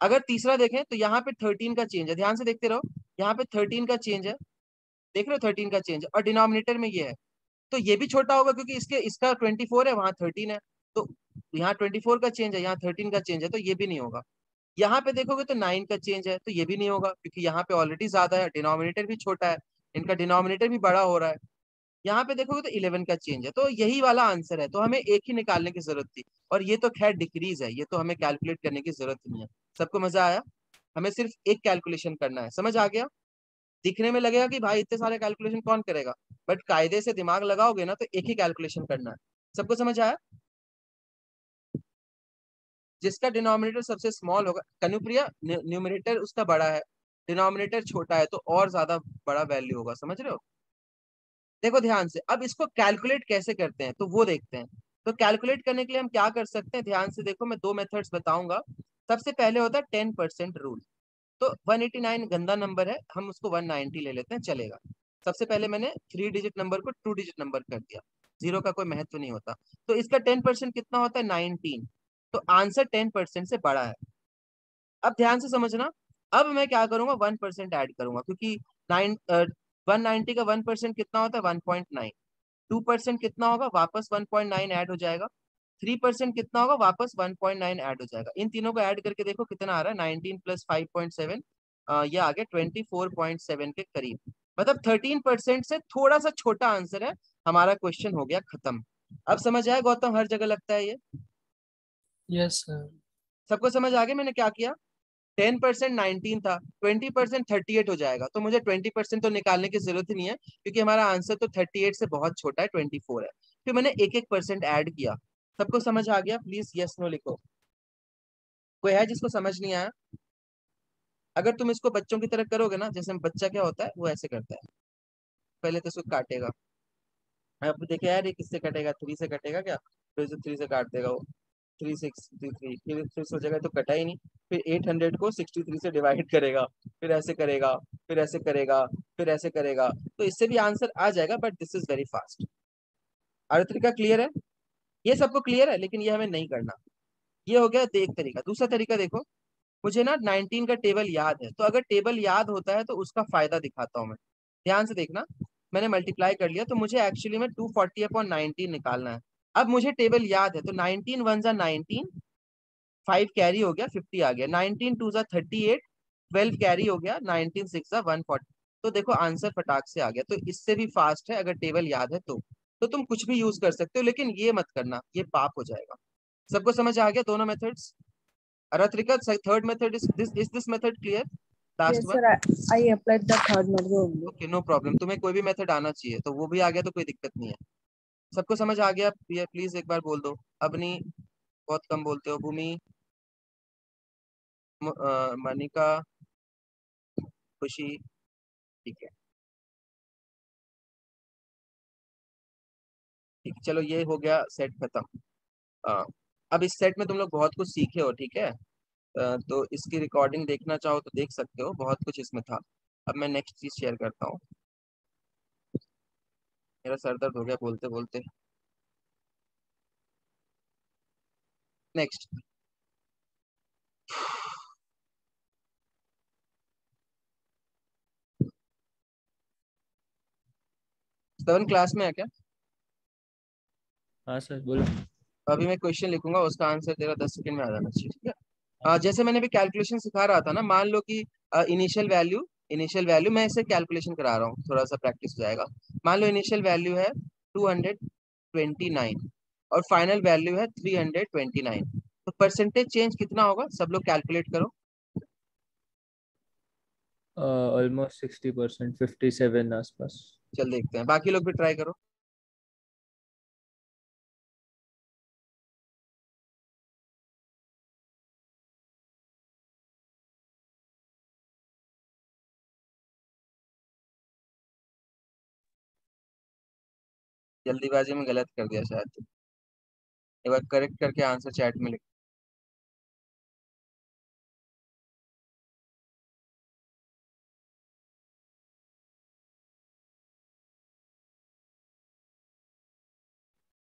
S1: अगर तीसरा देखें तो यहाँ पे 13 का चेंज है, ध्यान से देखते रहो, यहाँ पे 13 का चेंज है, देख रहे हो 13 का चेंज है, और डिनोमिनेटर में ये है, तो ये भी छोटा होगा, क्योंकि इसका 24 है, वहां 13 है, तो यहाँ 24 का चेंज है, यहाँ 13 का चेंज है, तो ये भी नहीं होगा। यहाँ पे देखोगे तो 9 का चेंज है, तो ये भी नहीं होगा, क्योंकि यहाँ पे ऑलरेडी ज्यादा है, डिनोमिनेटर भी छोटा है, इनका डिनोमिनेटर भी बड़ा हो रहा है। यहाँ पे देखोगे तो 11 का चेंज है, तो यही वाला आंसर है, तो हमें एक ही निकालने की जरूरत थी। और ये तो खैर डिक्रीज है, ये तो हमें कैलकुलेट करने की जरूरत नहीं है। सबको मजा आया? हमें सिर्फ एक कैलकुलेशन करना है, समझ आ गया? दिखने में लगेगा कि भाई इतने सारे कैलकुलेशन कौन करेगा, बट कायदे से दिमाग लगाओगे ना तो एक ही कैलकुलेशन करना है। सबको समझ आया? जिसका डिनोमिनेटर सबसे स्मॉल होगा, कनुप्रिया, न्यूमरेटर उसका बड़ा है, डिनोमिनेटर छोटा है, तो और ज्यादा बड़ा वैल्यू होगा, समझ रहे हो? देखो ध्यान से, अब इसको कैलकुलेट कैसे करते हैं तो वो देखते हैं। तो कैलकुलेट करने के लिए हम क्या कर सकते हैं, ध्यान से देखो, मैं दो मेथड्स बताऊंगा। सबसे पहले होता है 10% रूल। तो 189 गंदा नंबर है, हम उसको 190 ले लेते हैं, चलेगा। सबसे पहले मैंने 3 डिजिट नंबर को 2 डिजिट नंबर कर दिया, जीरो का कोई महत्व नहीं होता। तो इसका 10% कितना होता है, 19। तो आंसर 10% से बड़ा है। अब ध्यान से समझना, अब मैं क्या करूंगा, 1% ऐड करूंगा, क्योंकि 190 का 1% कितना होता है, 1.9। 2% कितना होगा, वापस 1.9 ऐड हो जाएगा। 3% कितना होगा, वापस 1.9 ऐड हो जाएगा। इन तीनों को ऐड करके देखो कितना आ रहा है, 19 प्लस 5.7, ये आ गया 24.7 के करीब। मतलब 13% से थोड़ा सा छोटा आंसर है। हमारा क्वेश्चन हो गया खत्म। अब समझ आया गौतम? हर जगह लगता है ये।
S4: Yes sir.
S1: सबको समझ आ गया मैंने क्या किया? 10% 19 था, 20% 38 हो जाएगा, तो मुझे 20% तो निकालने की जरूरत ही नहीं है, क्योंकि हमारा आंसर तो 38 से बहुत छोटा है, 24 है। फिर मैंने एक एक परसेंट ऐड किया। सबको समझ आ गया? प्लीज यस नो लिखो। कोई है जिसको समझ नहीं आया? अगर तुम इसको बच्चों की तरह करोगे ना, जैसे बच्चा क्या होता है वो ऐसे करता है, पहले तो इसको काटेगा। अब देखे यार ये किससे कटेगा, 3 से कटेगा क्या, फिर से 3 से काट देगा वो, 363, फिर सोचेगा तो कटा ही नहीं। फिर 800 को 63 से डिवाइड करेगा, फिर ऐसे करेगा, फिर ऐसे करेगा, फिर ऐसे करेगा, तो इससे भी आंसर आ जाएगा, but this is very fast. और तरीका क्लियर है? ये सबको क्लियर है, लेकिन ये हमें नहीं करना। ये हो गया एक तरीका। दूसरा तरीका देखो, मुझे ना 19 का टेबल याद है, तो अगर टेबल याद होता है तो उसका फायदा दिखाता हूँ मैं। ध्यान से देखना, मैंने मल्टीप्लाई कर लिया, तो मुझे एक्चुअली में 240/19 निकालना है। अब मुझे टेबल याद है, तो 19 1 जा 19, 5 कैरी हो गया, 50 आ गया, 19 2 जा 38, 12 कैरी हो गया, 19 6 जा 140। तो देखो आंसर फटाक से आ गया। तो इससे भी फास्ट है, अगर टेबल याद है तो तुम कुछ भी यूज कर सकते हो, लेकिन ये मत करना, ये पाप हो जाएगा। सबको समझ आ गया दोनों methods? Aratrika, third method is this method clear? Last
S3: Yes,
S1: one.
S3: sir. I applied the third method only.
S1: Okay, no problem. तुम्हें कोई भी मेथड आना चाहिए, तो वो भी आ गया तो कोई दिक्कत नहीं है। सबको समझ आ गया? प्लीज एक बार बोल दो। अबनी, बहुत कम बोलते हो। भूमि, मनिका, खुशी, ठीक है। ठीक है, चलो ये हो गया सेट खत्म। हाँ, अब इस सेट में तुम लोग बहुत कुछ सीखे हो, ठीक है। तो इसकी रिकॉर्डिंग देखना चाहो तो देख सकते हो, बहुत कुछ इसमें था। अब मैं नेक्स्ट चीज शेयर करता हूँ। मेरा सर दर्द हो गया बोलते बोलते। नेक्स्ट, 7 क्लास में है क्या?
S2: हाँ सर बोलो।
S1: अभी मैं क्वेश्चन लिखूंगा, उसका आंसर तेरा 10 सेकंड में आ जाना चाहिए, ठीक है। जैसे मैंने भी कैलकुलेशन सिखा रहा था ना, मान लो कि इनिशियल वैल्यू मैं इसे कैलकुलेशन करा रहा हूँ, थोड़ा सा प्रैक्टिस हो जाएगा। मान लो इनिशियल वैल्यू है 229 और फाइनल वैल्यू है 329, तो परसेंटेज चेंज कितना होगा, सब लोग कैलकुलेट करो।
S2: ऑलमोस्ट 60%, 57 आसपास।
S1: चल देखते हैं, बाकी लोग भी ट्राई करो। जल्दीबाजी में गलत कर दिया शायद, एक बार करेक्ट करके आंसर चैट में लिख।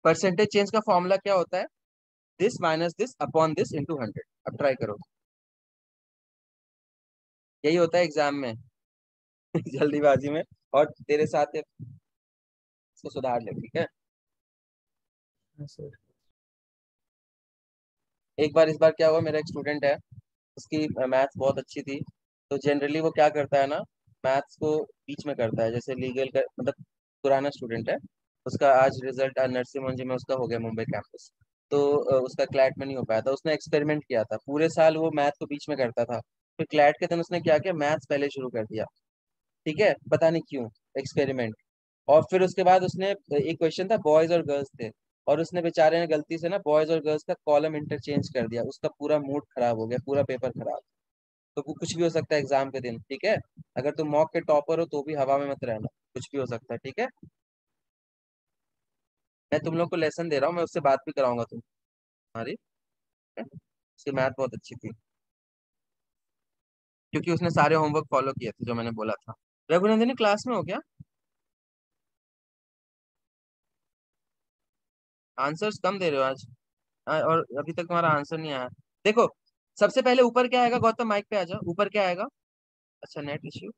S1: परसेंटेज चेंज का फॉर्मूला क्या होता है, this minus this upon this into 100। अब ट्राई करो, यही होता है एग्जाम में। जल्दीबाजी में, और तेरे साथ इसको सुधार ले, ठीक है।
S2: हाँ सर।
S1: एक बार इस बार क्या हुआ, मेरा एक स्टूडेंट है, उसकी मैथ्स बहुत अच्छी थी। तो जनरली वो क्या करता है ना, मैथ्स को बीच में करता है, जैसे लीगल का मतलब पुराना स्टूडेंट है। उसका आज रिजल्ट नरसिंह मंजी में उसका हो गया मुंबई कैंपस। तो उसका क्लैट में नहीं हो पाया था। उसने एक्सपेरिमेंट किया था, पूरे साल वो मैथ को बीच में करता था, फिर क्लैट के दिन उसने क्या किया, मैथ्स पहले शुरू कर दिया। ठीक है, पता नहीं क्यों, एक्सपेरिमेंट। और फिर उसके बाद उसने एक क्वेश्चन था, बॉयज और गर्ल्स थे, और उसने बेचारे ने गलती से ना बॉयज और गर्ल्स का कॉलम इंटरचेंज कर दिया। उसका पूरा मूड खराब हो गया, पूरा पेपर खराब। तो कुछ भी हो सकता है एग्जाम के दिन, ठीक है। अगर तुम मॉक के टॉपर हो तो भी हवा में मत रहना, कुछ भी हो सकता है, ठीक है। मैं तुम लोग को लेसन दे रहा हूँ, मैं उससे बात भी कराऊंगा तुम्हारी, ठीक है? उसकी मैथ बहुत अच्छी थी, क्योंकि उसने सारे होमवर्क फॉलो किए थे जो मैंने बोला था। रघुनंदिनी क्लास में हो क्या? आंसर्स कम दे रहे हो आज। और अभी तक तुम्हारा आंसर नहीं आया। देखो, सबसे पहले ऊपर क्या आएगा, गौतम माइक पे आ जाओ, ऊपर क्या आएगा? अच्छा, नेट इश्यू।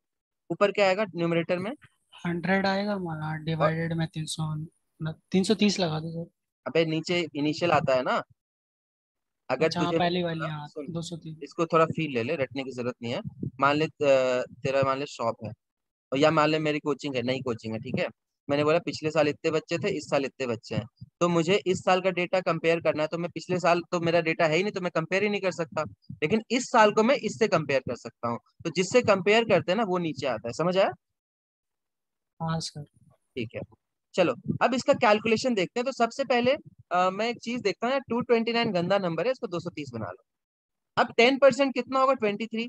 S1: ऊपर क्या आएगा न्यूमरेटर में?
S4: 100 आएगा,
S1: और
S4: डिवाइडेड में 300, 330 लगा दो सर।
S1: अबे नीचे इनिशियल आता है ना। अगर
S4: अच्छा हाँ,
S1: तुझे
S4: पहली वाली,
S1: बोला,
S4: हाँ
S1: सुन,
S4: 203।
S1: इसको थोड़ा फील ले ले, रटने की जरूरत नहीं है। मान ले तेरा मान ले शॉप है, और या मान ले मेरी कोचिंग है, नई कोचिंग है, ठीक है। मैंने बोला पिछले साल इतने बच्चे थे, इस साल इतने बच्चे हैं। तो मुझे इस साल का डेटा कंपेयर करना है, तो मैं पिछले साल तो मेरा डेटा है ही नहीं, तो मैं कंपेयर ही नहीं कर सकता। लेकिन इस साल को मैं इससे कंपेयर कर सकता हूँ। तो जिससे कंपेयर करते हैं ना, वो नीचे आता है, समझ आया?
S4: हाँ सर।
S1: ठीक है, चलो। अब इसका कैलकुलेशन देखते हैं। तो सबसे पहले मैं एक चीज देखता हूँ, 229 गंदा नंबर है, इसको 230 बना लो। अब 10% कितना होगा? 23।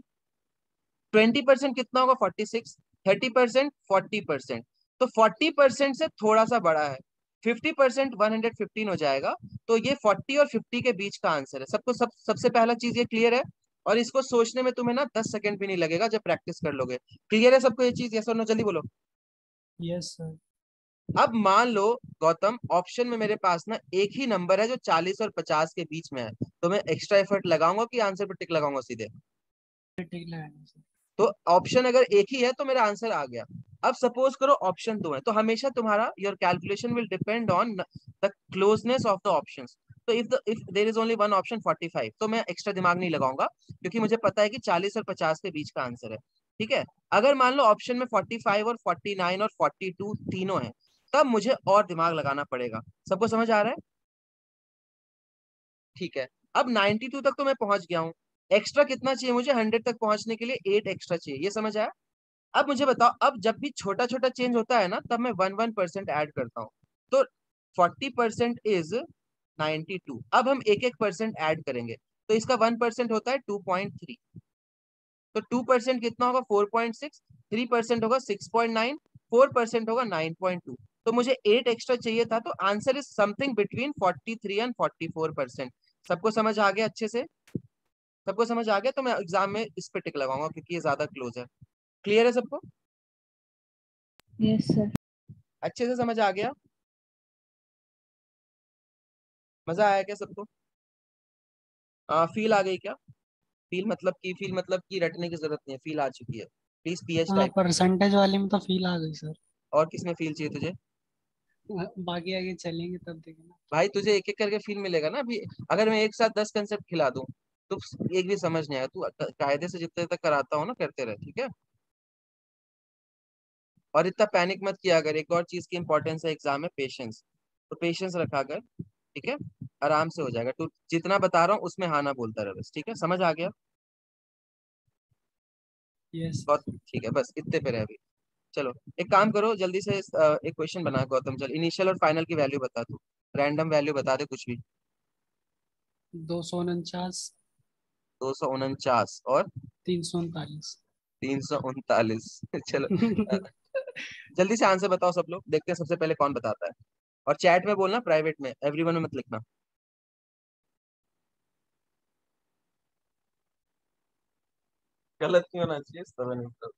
S1: 20% कितना होगा? 46। 30% 40%। तो 40% से थोड़ा सा बड़ा है। 50% 115 हो जाएगा। तो ये 40 और 50 के बीच का आंसर है। सबसे पहला चीज ये क्लियर है। और इसको सोचने में तुम्हें ना 10 सेकंड भी नहीं लगेगा जब प्रैक्टिस कर लोगे। क्लियर है सबको ये चीज? यस और नो, जल्दी बोलो।
S4: Yes sir.
S1: अब मान लो गौतम, ऑप्शन में मेरे पास ना एक ही नंबर है जो 40 और 50 के बीच में है। तो मैं एक्स्ट्रा एफर्ट लगाऊंगा कि आंसर पर टिक लगाऊंगा सीधे?
S4: ठीक लगाएंगे सर।
S1: तो ऑप्शन अगर एक ही है तो मेरा आंसर आ गया। अब सपोज करो ऑप्शन दो है, तो हमेशा तुम्हारा your calculation will depend on the closeness of the options. तो if there is only one option 45, तो मैं एक्स्ट्रा दिमाग नहीं लगाऊंगा, क्योंकि मुझे पता है कि 40 और 50 के बीच का आंसर है। ठीक है। अगर मान लो ऑप्शन में 45 और 49 और 42 तीनों है, तब मुझे और दिमाग लगाना पड़ेगा। सबको समझ आ रहा है? ठीक है। अब 92 तक तो मैं पहुंच गया हूँ। एक्स्ट्रा कितना चाहिए मुझे 100 तक पहुंचने के लिए? 8 एक्स्ट्रा चाहिए। ये समझ आया? अब मुझे बताओ, अब जब भी छोटा छोटा चेंज होता है ना, तब मैं 1% ऐड करता हूँ। तो 40% इज 92। अब हम एक एक परसेंट ऐड करेंगे। तो इसका 1% होता है 2.3। तो 2% कितना होगा? 4.6। 3% होगा 6.9। 4% होगा 9.2। तो मुझे 8 एक्स्ट्रा चाहिए था। तो answer is something between 43 and 44%। सबको समझ आ गया अच्छे से? सबको समझ आ गया? तो मैं एग्जाम में इस पे टिक लगाऊंगा, क्योंकि ये ज्यादा क्लोज है। क्लियर है सबको?
S3: Yes sir.
S1: अच्छे से समझ आ गया? मजा आया क्या सबको? फील आ गई क्या? फील मतलब कि रटने की जरूरत नहीं है, फील आ चुकी है। प्लीज पीएच
S4: हाँ,
S1: टाइप।
S4: परसेंटेज वाले में तो फील आ गई सर।
S1: और किसमें फील चाहिए तुझे?
S4: बाकी आगे चलेंगे तब देखेंगे।
S1: भाई तुझे एक एक करके फील मिलेगा ना अभी। अगर मैं एक साथ 10 कंसेप्ट खिला दूं, तो एक भी समझ नहीं आया। तू कायदे से जितने तक कराता हो ना, करते रहे, ठीक है। और इतना पैनिक मत किया अगर। एक और चीज की इंपॉर्टेंस है एग्जाम में, पेशेंस। तो पेशेंस रखा कर, ठीक है। आराम से हो जाएगा। तू जितना बता रहा हूँ उसमें हाँ ना बोलता रहे बस, ठीक है। समझ आ गया?
S4: यस।
S1: बहुत ठीक है, बस इतने पे रहे अभी। चलो, एक काम करो जल्दी से, एक क्वेश्चन बना गौतम। चल, इनिशियल और फाइनल की वैल्यू बता तू। रैंडम वैल्यू बता दे कुछ भी।
S4: 249,
S1: 249 और
S4: 339।
S1: 339। चलो, जल्दी से आंसर बताओ सब लोग, देखते हैं सबसे पहले कौन बताता है। और चैट में बोलना, प्राइवेट में, एवरीवन में मत लिखना। गलत क्यों होना चाहिए? 7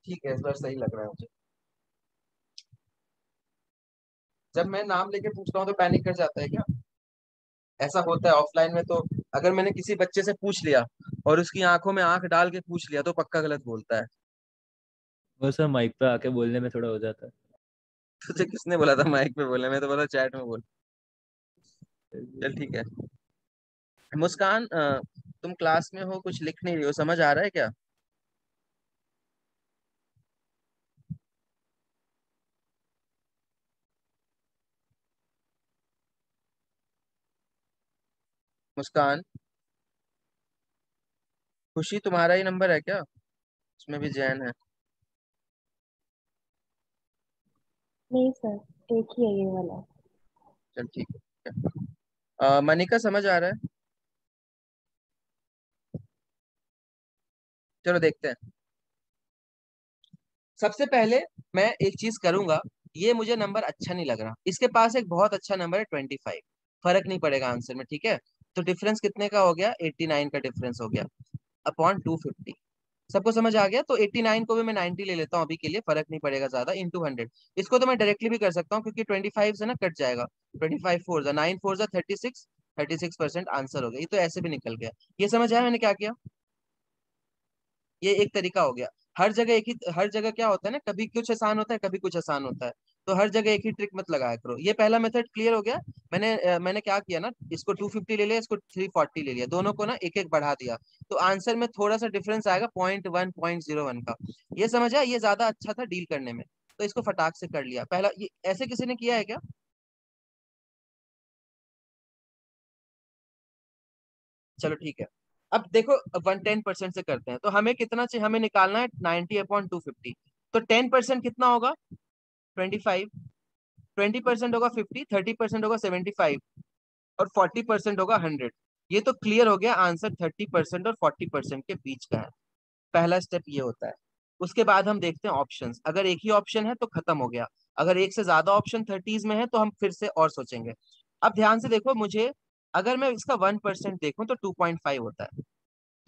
S1: ठीक है, इस बार सही लग रहा है मुझे। जब मैं नाम लेके पूछता हूँ तो पैनिक कर जाता है क्या? ऐसा होता है ऑफलाइन में तो। अगर मैंने किसी बच्चे से पूछ लिया और उसकी आंखों में आंख डाल के पूछ लिया, तो पक्का गलत बोलता है।
S2: वो सर माइक पे आके बोलने में थोड़ा हो जाता है।
S1: तुझे किसने बोला था माइक पे बोले? मैं तो बोला चैट में बोल। चल ठीक है। मुस्कान, तुम क्लास में हो, कुछ लिख नहीं रही हो, समझ आ रहा है क्या? मुस्कान, खुशी तुम्हारा ही नंबर है क्या? उसमें भी जैन है।
S3: नहीं सर, एक ही है ये वाला।
S1: चल ठीक है। मनिका, समझ आ रहा है? चलो देखते हैं। सबसे पहले मैं एक चीज करूंगा। ये मुझे नंबर अच्छा नहीं लग रहा, इसके पास एक बहुत अच्छा नंबर है 25। फर्क नहीं पड़ेगा आंसर में, ठीक है? तो डिफरेंस कितने का हो गया? 89 का डिफरेंस हो गया अपॉन 250। सबको समझ आ गया? तो 89 को भी मैं 90 ले लेता हूँ अभी के लिए, फर्क नहीं पड़ेगा ज्यादा, इंटू 100। इसको तो मैं डायरेक्टली भी कर सकता हूँ क्योंकि 25 से ना कट जाएगा। 25 फोर जा 9 फोर जा 36। 36% आंसर हो गया। ये तो ऐसे भी निकल गया। ये समझ आया मैंने क्या किया? ये एक तरीका हो गया। हर जगह एक ही, हर जगह क्या होता है ना, कभी कुछ आसान होता है, कभी कुछ आसान होता है। तो हर जगह एक ही ट्रिक मत लगाया करो। ये पहला मेथड क्लियर हो गया। मैंने क्या किया ना, इसको 250 ले लिया, इसको 340 ले लिया, दोनों को ना एक एक बढ़ा दिया। तो आंसर में थोड़ा सा डिफरेंस आएगा, 0.1 0.01 का। ये समझ आया? ये ज्यादा अच्छा था डील करने में। तो इसको फटाक से कर लिया पहला। ये ऐसे किसी ने किया है क्या? चलो ठीक है। अब देखो, 110% से करते हैं। तो हमें कितना चाहिए? हमें निकालना है 90/250। तो 10% कितना होगा? 25। 20% होगा 50, 30% होगा 75, और 40% होगा 100। ये तो क्लियर हो गया, आंसर 30% और 40% के बीच का है। पहला स्टेप ये होता है। उसके बाद हम देखते हैं ऑप्शंस। अगर एक ही ऑप्शन है तो खत्म हो गया। अगर एक से ज्यादा ऑप्शन थर्टीज में है तो हम फिर से और सोचेंगे। अब ध्यान से देखो मुझे, अगर मैं इसका 1% देखूं तो 2.5 होता है।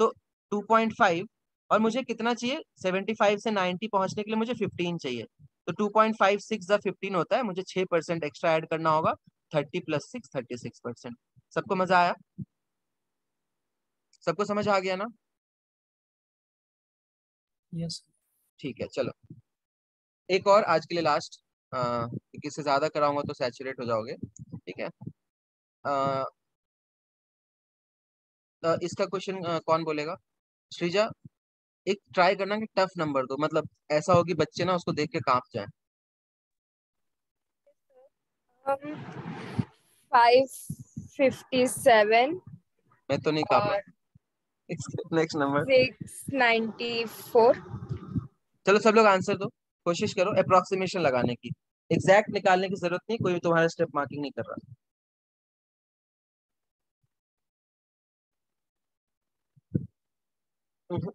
S1: तो 2.5, और मुझे कितना चाहिए? 75 से 90 पहुंचने के लिए मुझे 15 चाहिए। तो 2.5 6 जा 15 होता है, मुझे 6% एक्स्ट्रा ऐड करना होगा। 30 प्लस 6 36%। सबको मजा आया? सबको समझ आ गया ना?
S4: यस।
S1: ठीक है, चलो एक और आज के लिए लास्ट। क्योंकि इससे ज्यादा कराऊंगा तो सैचुरेट हो जाओगे, ठीक है? अ, इसका क्वेश्चन कौन बोलेगा? श्रीजा, एक ट्राई करना कि टफ नंबर दो, मतलब ऐसा हो कि बच्चे ना उसको देख के कांप जाए।
S3: 557
S1: मैं तो नहीं कांपा।
S3: और
S1: नेक्स्ट नंबर।
S3: 694।
S1: चलो सब लोग आंसर दो। कोशिश करो अप्रोक्सीमेशन लगाने की। एग्जैक्ट निकालने की जरूरत नहीं, कोई तुम्हारा स्टेप मार्किंग नहीं कर रहा। हम्म।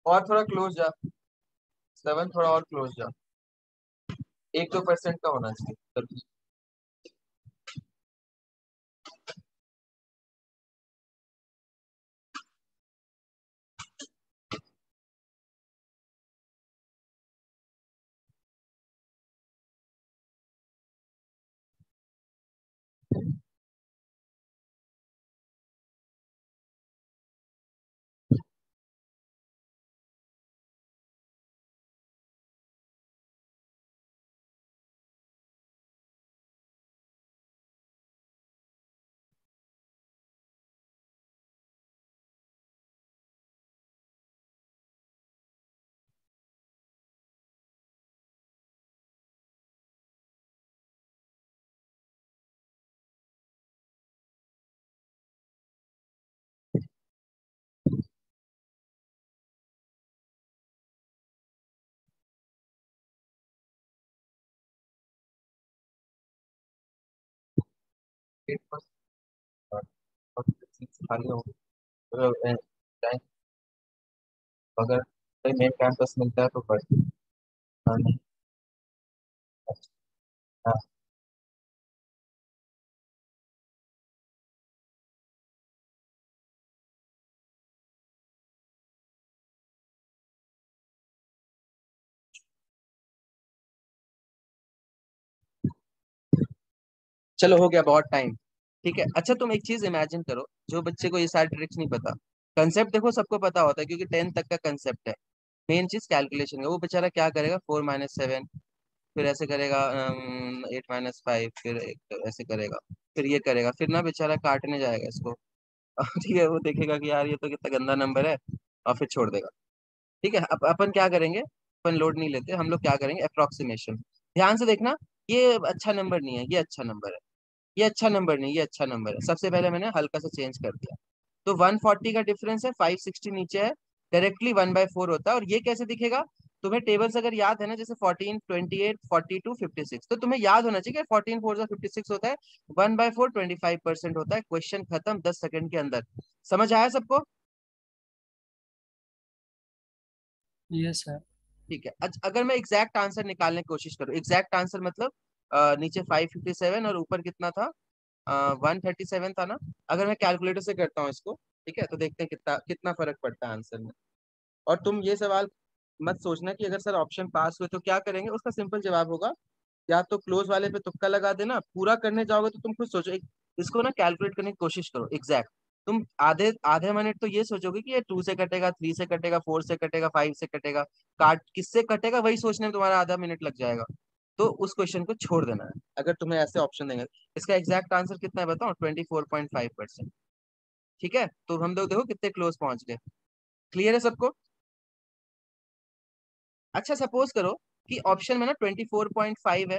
S1: और थोड़ा क्लोज जा। 7 थोड़ा और क्लोज जा। 1-2% का होना चाहिए। खाली हो, तो, अगर मेन कैंपस मिलता है तो पढ़। हाँ, नहीं। हाँ, चलो हो गया बहुत टाइम। ठीक है। अच्छा तुम एक चीज इमेजिन करो, जो बच्चे को ये सारे ट्रिक्स नहीं पता, कंसेप्ट देखो सबको पता होता है क्योंकि 10 तक का कंसेप्ट है, मेन चीज कैलकुलेशन का। वो बेचारा क्या करेगा, 4 - 7, फिर ऐसे करेगा 8 - 5, फिर ऐसे करेगा, फिर ये करेगा, फिर ना बेचारा काटने जाएगा इसको ठीक है, वो देखेगा कि यार ये तो कितना गंदा नंबर है, और फिर छोड़ देगा। ठीक है, अपन क्या करेंगे, अपन लोड नहीं लेते, हम लोग क्या करेंगे, अप्रोक्सीमेशन। ध्यान से देखना, ये अच्छा नंबर नहीं है, ये अच्छा नंबर है, ये अच्छा नंबर नहीं, ये अच्छा नंबर है। सबसे पहले मैंने हल्का सा चेंज कर दिया, तो 140 का डिफरेंस है, 560 नीचे है, डायरेक्टली 1/4 होता है। और ये कैसे दिखेगा, तुम्हें टेबल्स अगर याद है ना, जैसे 14, 28, 42, 56, तो तुम्हें याद होना चाहिए कि 14 4 56 होता है, 1/4 25% होता है। क्वेश्चन खत्म 10 सेकंड के अंदर। समझ आया सबको?
S4: Yes sir.
S1: ठीक है। अगर मैं एग्जैक्ट आंसर निकालने की कोशिश करूँ, एग्जैक्ट आंसर मतलब नीचे 557 और ऊपर कितना था, 137 था ना। अगर मैं कैलकुलेटर से करता हूँ इसको, ठीक है, तो देखते हैं कितना कितना फर्क पड़ता है आंसर में। और तुम ये सवाल मत सोचना कि अगर सर ऑप्शन पास हुए तो क्या करेंगे, उसका सिंपल जवाब होगा, या तो क्लोज वाले पे तुक्का लगा देना, पूरा करने जाओगे तो तुम खुद सोचो इसको ना कैलकुलेट करने की कोशिश करो एग्जैक्ट। तुम आधे आधे मिनट तो ये सोचोगे कि ये 2 से कटेगा, 3 से कटेगा, 4 से कटेगा, 5 से कटेगा, काट किससे कटेगा वही सोचने में तुम्हारा आधा मिनट लग जाएगा। तो उस क्वेश्चन को छोड़ देना है अगर तुम्हें ऐसे ऑप्शन देंगे। इसका एग्जैक्ट आंसर कितना है बताओ, 24.5%। ठीक है, तो हम लोग देखो कितने क्लोज पहुंच गए। क्लियर है सबको? अच्छा सपोज करो कि ऑप्शन में ना 24.5 है,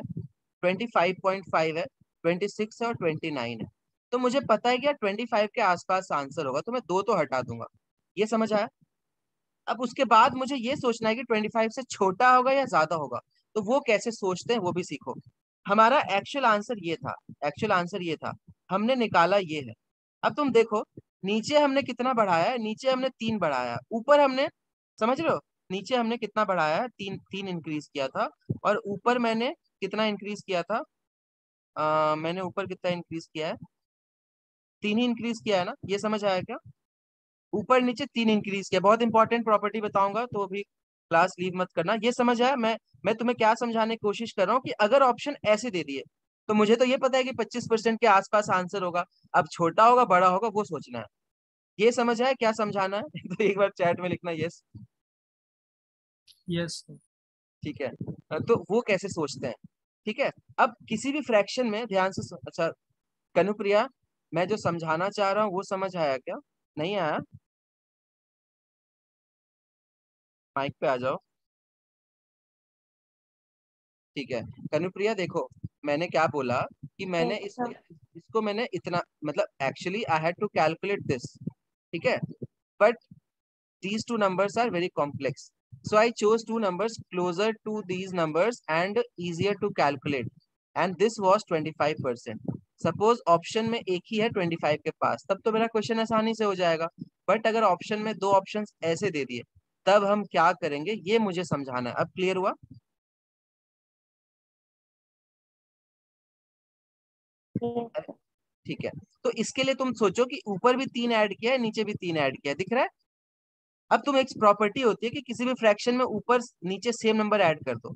S1: 25.5 है, 26 है और 29 है। तो मुझे पता है कि यार 25 के आसपास आंसर होगा, तो मैं दो तो हटा दूंगा। ये समझ आया? अब उसके बाद मुझे ये सोचना है कि 25 से छोटा होगा या ज्यादा होगा। तो वो कैसे सोचते हैं वो भी सीखो। हमारा एक्चुअल आंसर ये था, एक्चुअल आंसर ये था, हमने निकाला ये है। अब तुम देखो, नीचे हमने कितना बढ़ाया है, नीचे हमने 3 बढ़ाया है, ऊपर हमने, समझ रहे हो, नीचे हमने कितना बढ़ाया है, 3 इंक्रीज किया था, और ऊपर मैंने कितना इंक्रीज किया था, मैंने ऊपर कितना इंक्रीज किया है, 3 ही इंक्रीज किया है ना। ये समझ आया क्या? ऊपर नीचे 3 इंक्रीज किया। बहुत इंपॉर्टेंट प्रॉपर्टी बताऊंगा, तो अभी क्लास लीव मत करना। ये समझ आया? मैं तुम्हें क्या समझाने की कोशिश कर रहा हूँ कि अगर ऑप्शन ऐसे दे दिए, तो मुझे तो ये पता है कि 25% के आसपास आंसर होगा। अब छोटा होगा बड़ा होगा वो सोचना है। ये समझ आया क्या समझाना है? तो एक बार चैट में लिखना यस।
S4: Yes sir.
S1: ठीक है, तो वो कैसे सोचते हैं। ठीक है, अब किसी भी फ्रैक्शन में ध्यान से अच्छा, कनुप्रिया, मैं जो समझाना चाह रहा हूँ वो समझ आया क्या? नहीं आया? माइक पे आ जाओ। ठीक है, कनुप्रिया देखो, मैंने क्या बोला कि मैंने
S3: Yes,
S1: इसको
S3: sir.
S1: इसको मैंने इतना, मतलब actually I had to calculate this, ठीक है, but these two numbers are very complex, so I chose two numbers closer to these numbers and easier to calculate, and this was 25%। Suppose option में एक ही है 25 के पास, तब तो मेरा question आसानी से हो जाएगा। बट अगर ऑप्शन में दो ऑप्शंस ऐसे दे दिए, तब हम क्या करेंगे ये मुझे समझाना है। अब क्लियर हुआ?
S3: Yes, sir.
S1: ठीक है, तो इसके लिए तुम सोचो कि ऊपर भी 3 ऐड किया है, नीचे भी 3 ऐड किया है, दिख रहा है? अब तुम, एक प्रॉपर्टी होती है कि किसी भी फ्रैक्शन में ऊपर नीचे सेम नंबर ऐड कर दो,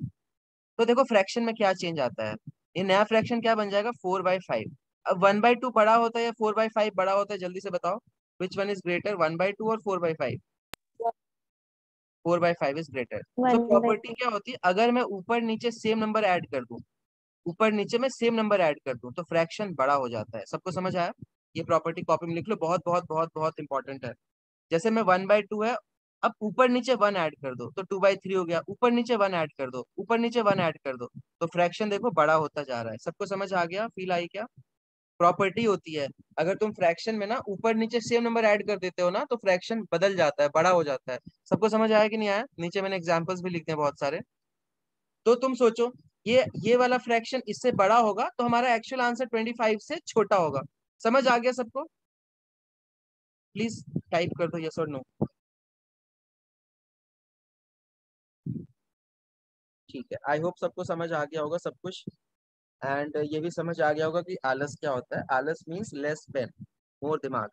S1: तो देखो फ्रैक्शन में क्या चेंज आता है। ये नया फ्रैक्शन क्या बन जाएगा, 4/5। अब 1/2 बड़ा होता है या 4/5 बड़ा होता है, जल्दी से बताओ, विच वन इज ग्रेटर, 1/2 और 4/5? 4/5 इज ग्रेटर। सो
S3: 1/2.
S1: प्रॉपर्टी क्या होती है, अगर मैं ऊपर नीचे सेम नंबर ऐड कर दूं, ऊपर नीचे में सेम नंबर ऐड कर दूं, तो फ्रैक्शन बड़ा हो जाता है। सबको समझ आया? ये प्रॉपर्टी कॉपी में लिख लो, बहुत बहुत बहुत बहुत इंपॉर्टेंट है। जैसे मैं 1/2 है, अब ऊपर नीचे 1 ऐड कर दो तो 2/3 हो गया, ऊपर नीचे 1 ऐड कर दो, ऊपर नीचे 1 ऐड कर दो, तो फ्रैक्शन देखो बड़ा होता जा रहा है। सबको समझ आ गया, फील आई क्या? प्रॉपर्टी होती है, अगर तुम फ्रैक्शन में ना ऊपर नीचे सेम नंबर ऐड कर देते हो ना, तो फ्रैक्शन बदल जाता है, बड़ा हो जाता है। सबको समझ आया कि नहीं आया? नीचे मैंने एग्जांपल्स भी लिखे हैं बहुत सारे। तो तुम सोचो, ये वाला फ्रैक्शन इससे बड़ा होगा, तो हमारा एक्चुअल आंसर 25 से छोटा होगा। समझ आ गया सबको? प्लीज टाइप कर दो यस और नो। ठीक है, आई होप सबको समझ आ गया होगा सब कुछ। एंड ये भी समझ आ गया होगा कि आलस क्या होता है। आलस मीन्स लेस पेन, मोर दिमाग।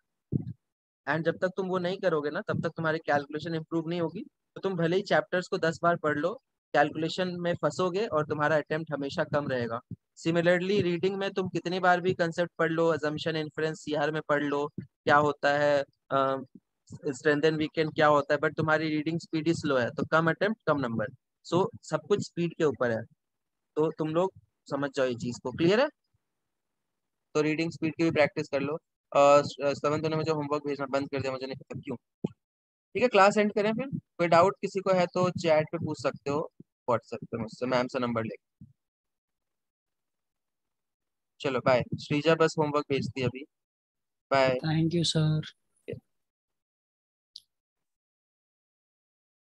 S1: एंड जब तक तुम वो नहीं करोगे ना, तब तक तुम्हारी कैलकुलेशन इंप्रूव नहीं होगी। तो तुम भले ही चैप्टर्स को 10 बार पढ़ लो, कैलकुलेशन में फंसोगे और तुम्हारा अटेम्प्ट हमेशा कम रहेगा। सिमिलरली रीडिंग में तुम कितनी बार भी कंसेप्ट पढ़ लो, अजम्पशन, इन्फरेंस, सीआर में पढ़ लो क्या होता है, स्ट्रेंथ एंड वीकेंड क्या होता है, बट तुम्हारी रीडिंग स्पीड ही स्लो है, तो कम अटेम्प्ट कम नंबर। सो सब कुछ स्पीड के ऊपर है, तो तुम लोग समझ जाओ ये चीज को। क्लियर है? तो रीडिंग स्पीड की भी प्रैक्टिस कर लो। सेवन ने मुझे होमवर्क भेजना बंद कर दिया, मुझे नहीं पता क्यों। ठीक है, क्लास एंड करें फिर। कोई डाउट किसी को है तो चैट पे पूछ सकते हो, व्हाट्सएप पे मुझसे, मैम से नंबर लेके। चलो बाय। श्रीजा बस होमवर्क भेजती है अभी। बाय।
S4: Thank you sir.